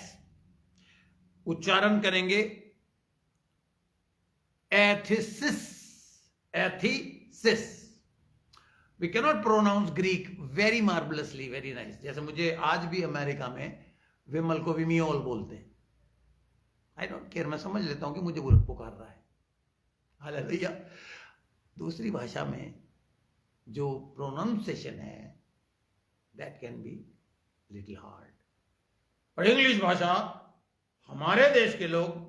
उच्चारण करेंगे एथिसिस. एथिसिस. We cannot pronounce Greek very marvellously, very nice. जैसे मुझे आज भी अमेरिका में विमल को विमियोल बोलते हैं. आई डोंट केयर, मैं समझ लेता हूं कि मुझे वो पुकार रहा है. हालेलुया. दूसरी भाषा में जो प्रोनाउंसिएशन है that can be little hard. और इंग्लिश भाषा हमारे देश के लोग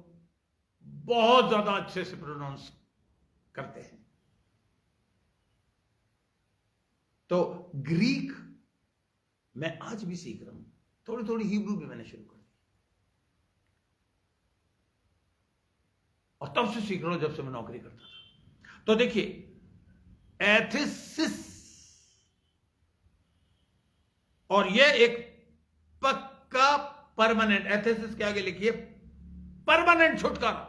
बहुत ज्यादा अच्छे से प्रोनाउंस करते हैं. तो ग्रीक मैं आज भी सीख रहा हूं, थोड़ी थोड़ी हिब्रू भी मैंने शुरू कर दी, और तब से सीख रहा हूं जब से मैं नौकरी करता था. तो देखिए, एथिसिस, और यह एक पक्का परमानेंट. एथिसिस के आगे लिखिए परमानेंट छुटकारा.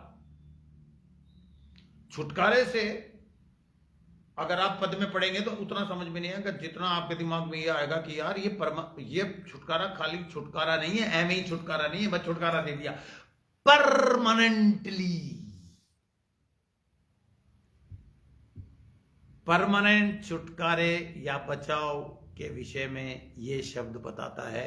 छुटकारे से अगर आप पद में पढ़ेंगे तो उतना समझ में नहीं आएगा जितना आपके दिमाग में यह आएगा कि यार ये छुटकारा खाली छुटकारा नहीं है, एम ही छुटकारा नहीं है, बस छुटकारा दे दिया. परमानेंटली, परमानेंट छुटकारे या बचाव के विषय में यह शब्द बताता है.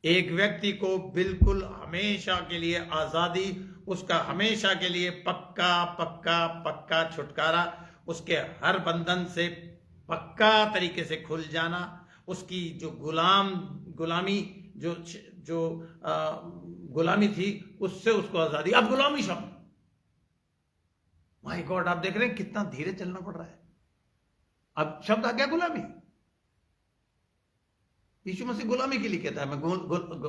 एक व्यक्ति को बिल्कुल हमेशा के लिए आजादी, उसका हमेशा के लिए पक्का पक्का पक्का छुटकारा, उसके हर बंधन से पक्का तरीके से खुल जाना, उसकी जो गुलामी जो गुलामी थी उससे उसको आजादी. अब गुलामी शब्द, माय गॉड, आप देख रहे हैं कितना धीरे चलना पड़ रहा है. अब शब्द आ गया गुलामी. यीशु मसीह गुलामी के लिए कहता है, मैं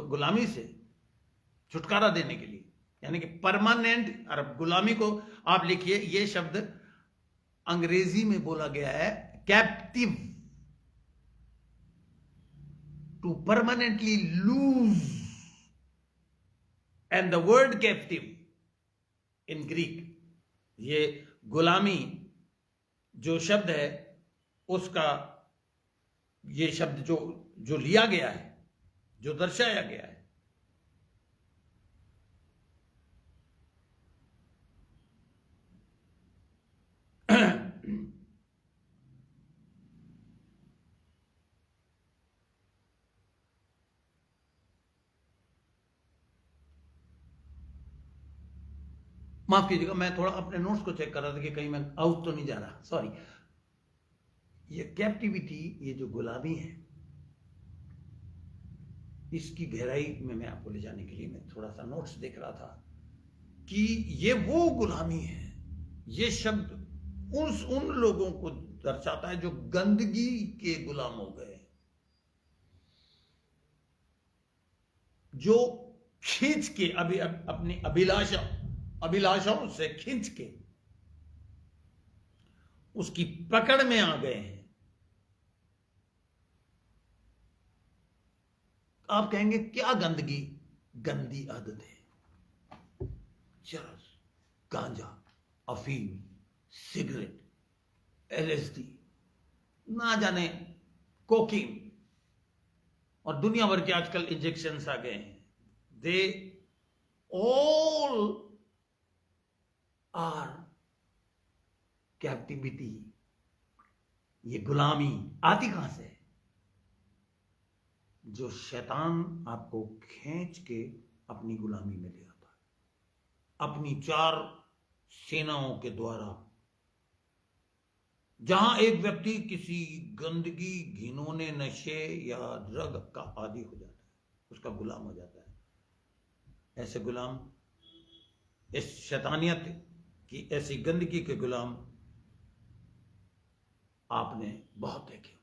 गुलामी से छुटकारा देने के लिए, यानी कि परमानेंट. और गुलामी को आप लिखिए, यह शब्द अंग्रेजी में बोला गया है captive, to permanently lose. And the word captive in Greek, ये गुलामी जो शब्द है उसका, ये शब्द जो लिया गया है, जो दर्शाया गया है, माफ कीजिएगा, मैं थोड़ा अपने नोट्स को चेक कर रहा था कि कहीं मैं आउट तो नहीं जा रहा, सॉरी. ये कैप्टिविटी, ये जो गुलामी है, इसकी गहराई में मैं आपको ले जाने के लिए मैं थोड़ा सा नोट्स देख रहा था कि ये वो गुलामी है. ये शब्द उन लोगों को दर्शाता है जो गंदगी के गुलाम हो गए, जो खींच के अपनी अभिलाषाओं से खींच के उसकी पकड़ में आ गए हैं. आप कहेंगे क्या गंदगी? गंदी आदतें, चरस, गांजा, अफीम, सिगरेट, LSD, ना जाने कोकीन, और दुनिया भर के आजकल इंजेक्शंस आ गए हैं. They all are captivity. ये गुलामी आती कहां से? जो शैतान आपको खींच के अपनी गुलामी में ले आता है, अपनी 4 सेनाओं के द्वारा. जहां एक व्यक्ति किसी गंदगी, घिनौने नशे या ड्रग का आदी हो जाता है, उसका गुलाम हो जाता है. ऐसे गुलाम, इस शैतानियत की ऐसी गंदगी के गुलाम आपने बहुत देखे होंगे.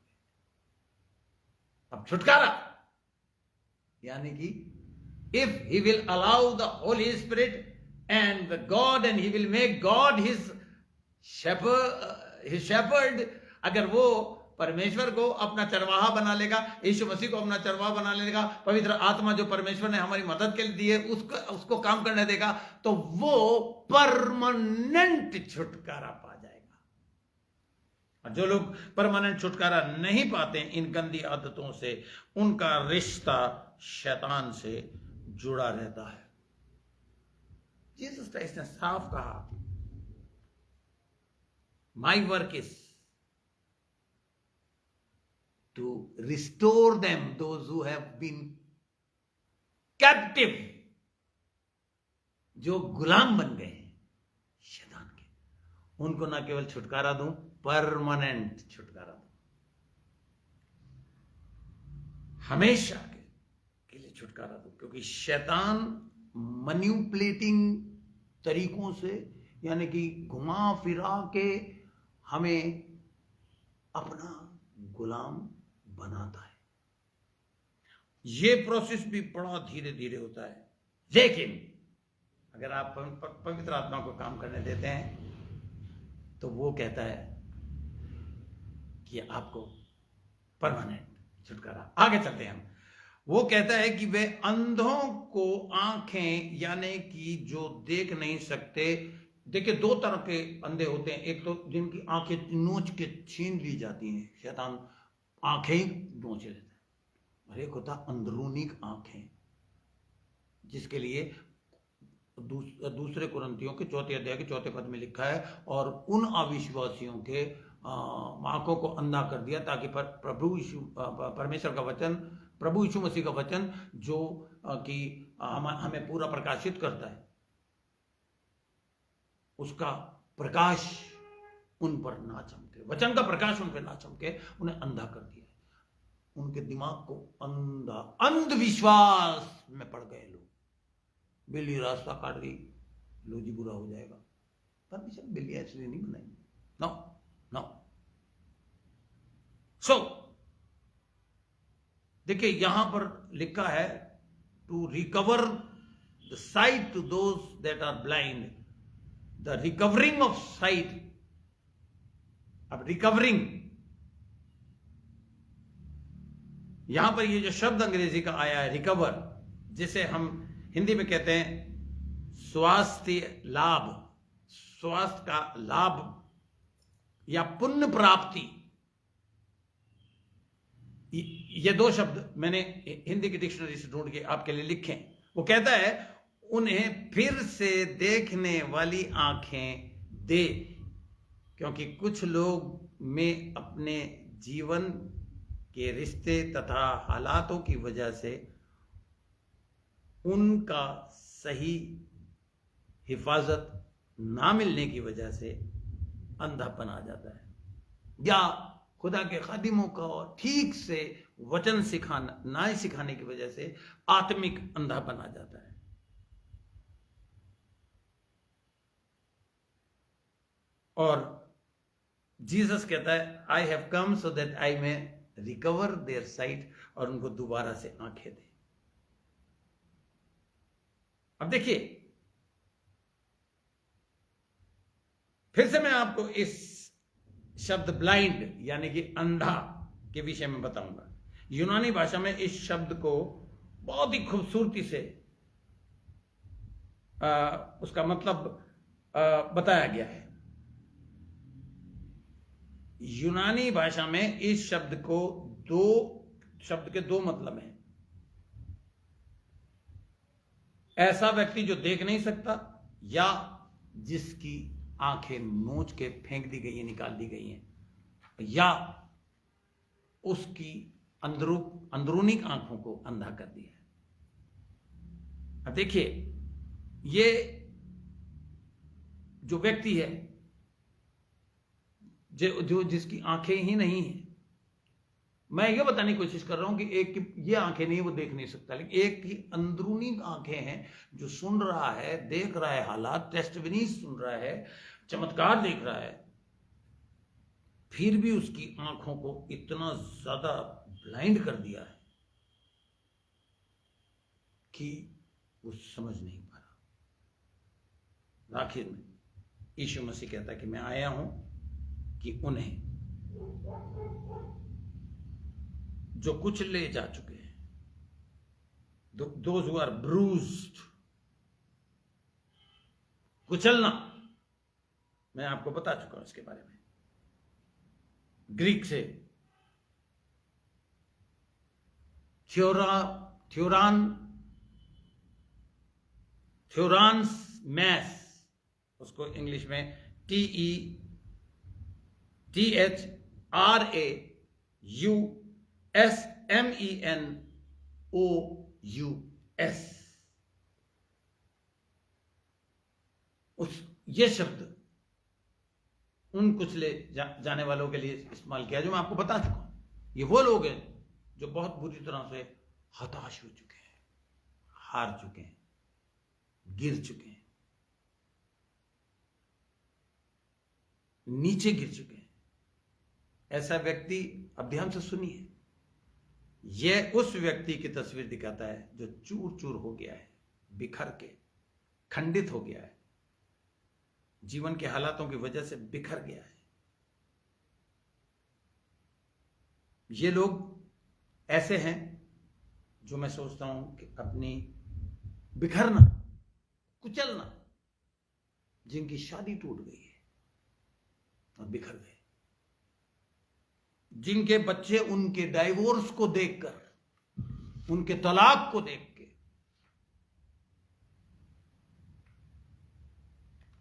अब छुटकारा यानी कि if he will allow the Holy Spirit and the God and he will make God his shepherd, अगर वो परमेश्वर को अपना चरवाहा बना लेगा, यीशु मसीह को अपना चरवाहा बना लेगा, पवित्र आत्मा जो परमेश्वर ने हमारी मदद के लिए दी है उसको काम करने देगा, तो वो परमानेंट छुटकारा पा जाएगा। और जो लोग परमानेंट छुटकारा नहीं पाते इन गंदी आदतों से, उनका रिश्ता शैतान से जुड़ा रहता है। जीसस क्राइस्ट ने साफ कहा, my work is to restore them, those who have been captive, जो गुलाम बन गए हैं शैतान के, उनको ना केवल छुटकारा दूं, परमानेंट छुटकारा दूं, हमेशा के लिए छुटकारा दूं। क्योंकि शैतान मैनिपुलेटिंग तरीकों से, यानी कि घुमा फिरा के हमें अपना गुलाम बनाता है। ये प्रोसेस भी बड़ा धीरे धीरे होता है, लेकिन अगर आप पवित्र आत्मा को काम करने देते हैं तो वो कहता है कि आपको परमानेंट छुटकारा। आगे चलते हैं हम। वो कहता है कि वे अंधों को आंखें, यानी कि जो देख नहीं सकते, देखिए दो तरह के अंधे होते हैं, एक तो जिनकी आंखें नोच के छीन ली जाती हैं, शैतान आंखें ही नोच लेता है, और एक होता अंदरूनी आंखें, जिसके लिए दूसरे कुरिन्थियों के 4 अध्याय के 4 पद में लिखा है, और उन अविश्वासियों के आंखों को अंधा कर दिया, ताकि परमेश्वर का वचन, प्रभु यीशु मसीह का वचन जो कि हमें पूरा प्रकाशित करता है, उसका प्रकाश उन पर ना चमके, वचन का प्रकाश उन पर ना चमके, उन्हें अंधा कर दिया। उनके दिमाग को अंधविश्वास में पड़ गए लोग। बिल्ली रास्ता काट रही, लो जी बुरा हो जाएगा। परमेश्वर बिल्ली इसलिए नहीं बनाई, नो नो। सो देखिए यहां पर लिखा है, to recover the sight to those that are blind, the recovering of sight. अब रिकवरिंग, यहां पर ये जो शब्द अंग्रेजी का आया है रिकवर, जिसे हम हिंदी में कहते हैं स्वास्थ्य लाभ, स्वास्थ्य का लाभ या पुण्य प्राप्ति, ये दो शब्द मैंने हिंदी की डिक्शनरी से ढूंढ के आपके लिए लिखे। वो कहता है उन्हें फिर से देखने वाली आंखें दे, क्योंकि कुछ लोग में अपने जीवन के रिश्ते तथा हालातों की वजह से उनका सही हिफाजत ना मिलने की वजह से अंधापन आ जाता है, या खुदा के खादिमों का ठीक से वचन सिखाना ना सिखाने की वजह से आत्मिक अंधापन आ जाता है। और जीसस कहता है I have come so that I may recover their site, और उनको दोबारा से आंखें दे। अब देखिए फिर से मैं आपको इस शब्द ब्लाइंड यानी कि अंधा के विषय में बताऊंगा। यूनानी भाषा में इस शब्द को बहुत ही खूबसूरती से उसका मतलब बताया गया है। यूनानी भाषा में इस शब्द के दो मतलब हैं। ऐसा व्यक्ति जो देख नहीं सकता, या जिसकी आंखें नोच के फेंक दी गई है, निकाल दी गई हैं, या उसकी अंदरूनी आंखों को अंधा कर दिया है। अब देखिए ये जो व्यक्ति है जो जिसकी आंखें ही नहीं है, मैं ये बताने की कोशिश कर रहा हूं कि एक की ये आंखें नहीं, वो देख नहीं सकता, लेकिन एक की अंदरूनी आंखें हैं, जो सुन रहा है, देख रहा है, हालात टेस्टमनी सुन रहा है, चमत्कार देख रहा है, फिर भी उसकी आंखों को इतना ज्यादा ब्लाइंड कर दिया है कि वो समझ नहीं पा रहा। आखिर में यीशु मसीह कहता है कि मैं आया हूं कि उन्हें जो कुचले जा चुके हैं, दोज हु आर ब्रूज्ड, कुचलना, मैं आपको बता चुका हूं इसके बारे में। ग्रीक से थ्योरान्स मैस, उसको इंग्लिश में TETHRAUSMENOUS, ये शब्द उन कुचले जाने वालों के लिए इस्तेमाल किया जो मैं आपको बता चुका हूं। ये वो लोग हैं जो बहुत बुरी तरह से हताश हो चुके हैं, हार चुके हैं, गिर चुके हैं, नीचे गिर चुके हैं। ऐसा व्यक्ति, अब ध्यान से सुनिए, यह उस व्यक्ति की तस्वीर दिखाता है जो चूर चूर हो गया है, बिखर के खंडित हो गया है, जीवन के हालातों की वजह से बिखर गया है। ये लोग ऐसे हैं जो मैं सोचता हूं कि अपनी बिखरना, कुचलना, जिनकी शादी टूट गई है और बिखर गए, जिनके बच्चे उनके डाइवोर्स को देखकर, उनके तलाक को देख के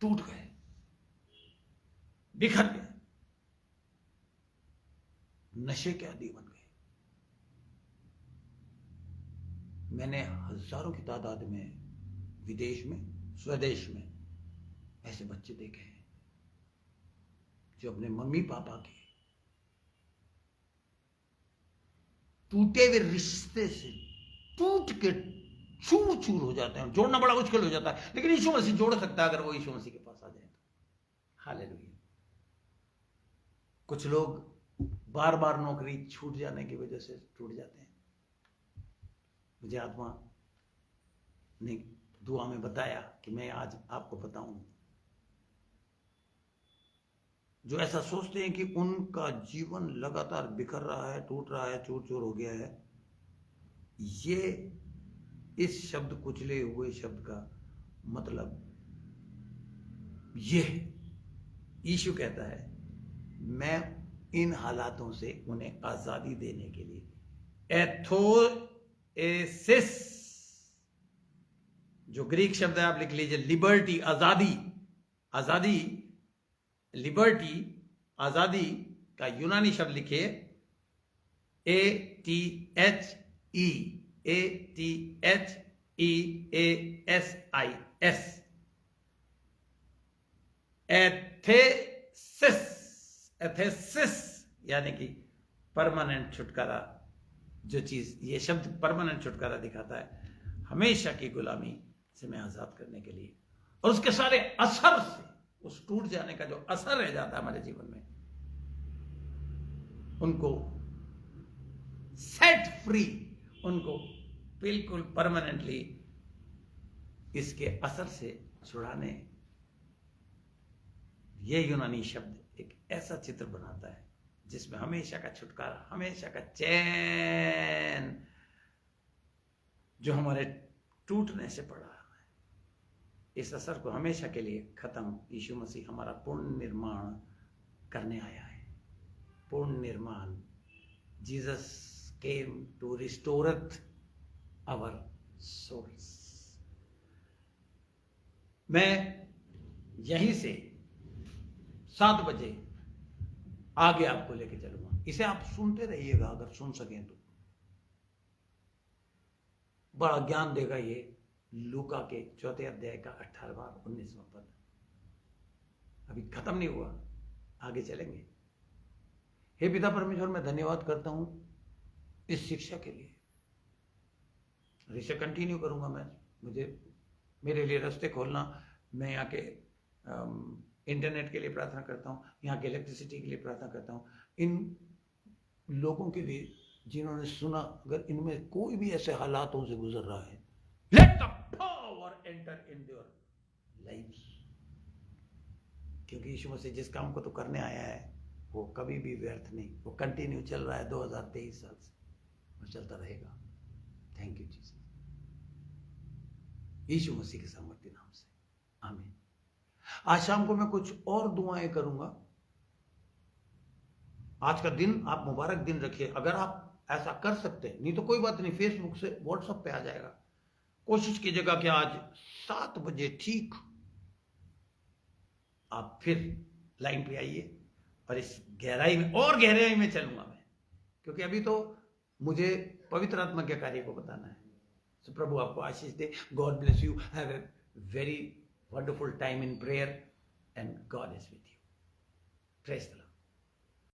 टूट गए, बिखर गए, नशे के आदी बन गए। मैंने हजारों की तादाद में विदेश में, स्वदेश में ऐसे बच्चे देखे हैं जो अपने मम्मी पापा के टूटे हुए रिश्ते से टूट के चूर चूर हो जाते हैं। जोड़ना बड़ा मुश्किल हो जाता है, लेकिन यीशु मसीह जोड़ सकता है अगर वो यीशु मसीह के पास आ जाए तो। हालेलुया। कुछ लोग बार बार नौकरी छूट जाने की वजह से टूट जाते हैं। मुझे आत्मा ने दुआ में बताया कि मैं आज आपको बताऊं, जो ऐसा सोचते हैं कि उनका जीवन लगातार बिखर रहा है, टूट रहा है, चूर चूर हो गया है, ये इस शब्द कुचले हुए शब्द का मतलब ये है। यीशु कहता है मैं इन हालातों से उन्हें आजादी देने के लिए, एथोएसिस जो ग्रीक शब्द है, आप लिख लीजिए, लिबर्टी, आजादी, आजादी, लिबर्टी, आजादी का यूनानी शब्द लिखिए ATHEATHEASIS, एथेसिस, यानी कि परमानेंट छुटकारा। जो चीज, ये शब्द परमानेंट छुटकारा दिखाता है, हमेशा की गुलामी से मैं आजाद करने के लिए, और उसके सारे असर से, उस टूट जाने का जो असर रह जाता है हमारे जीवन में, उनको सेट फ्री, उनको बिल्कुल परमानेंटली इसके असर से छुड़ाने, ये यूनानी शब्द एक ऐसा चित्र बनाता है जिसमें हमेशा का छुटकारा, हमेशा का चैन जो हमारे टूटने से पड़ा है, इस असर को हमेशा के लिए खत्म यीशु मसीह हमारा पूर्ण निर्माण करने आया है। पूर्ण निर्माण, Jesus came to restoreth our souls. मैं यहीं से 7 बजे आगे आपको लेके चलूंगा। इसे आप सुनते रहिएगा अगर सुन सकें तो। बड़ा ज्ञान देगा ये लूका के 4 अध्याय का 18वां 19वां पद। अभी खत्म नहीं हुआ, आगे चलेंगे। हे पिता परमेश्वर, मैं धन्यवाद करता हूं इस शिक्षा के लिए। इसे कंटिन्यू करूंगा मैं। मुझे मेरे लिए रास्ते खोलना। मैं यहाँ के इंटरनेट के लिए प्रार्थना करता हूँ, यहाँ के इलेक्ट्रिसिटी के लिए प्रार्थना करता हूँ, इन लोगों के लिए जिन्होंने सुना, अगर इनमें कोई भी ऐसे हालातों से गुजर रहा है, let the power enter in your lives, क्योंकि यीशु मसीह जिस काम को तो करने आया है वो कभी भी व्यर्थ नहीं, वो कंटिन्यू चल रहा है 2023 साल से, और चलता रहेगा। थैंक यू जीसस, यीशु मसीह के सामर्थ्य नाम से, आमीन। आज शाम को मैं कुछ और दुआएं करूंगा। आज का दिन आप मुबारक दिन रखिए, अगर आप ऐसा कर सकते हैं, नहीं तो कोई बात नहीं, फेसबुक से व्हाट्सएप पे आ जाएगा। कोशिश कीजिएगा कि आज 7 बजे ठीक आप फिर लाइन पे आइए, और इस गहराई में और गहराई में चलूंगा मैं, क्योंकि अभी तो मुझे पवित्र आत्मा के कार्य को बताना है। तो प्रभु आपको आशीष दे। God bless you, have a very wonderful time in prayer and God is with you. Praise the Lord.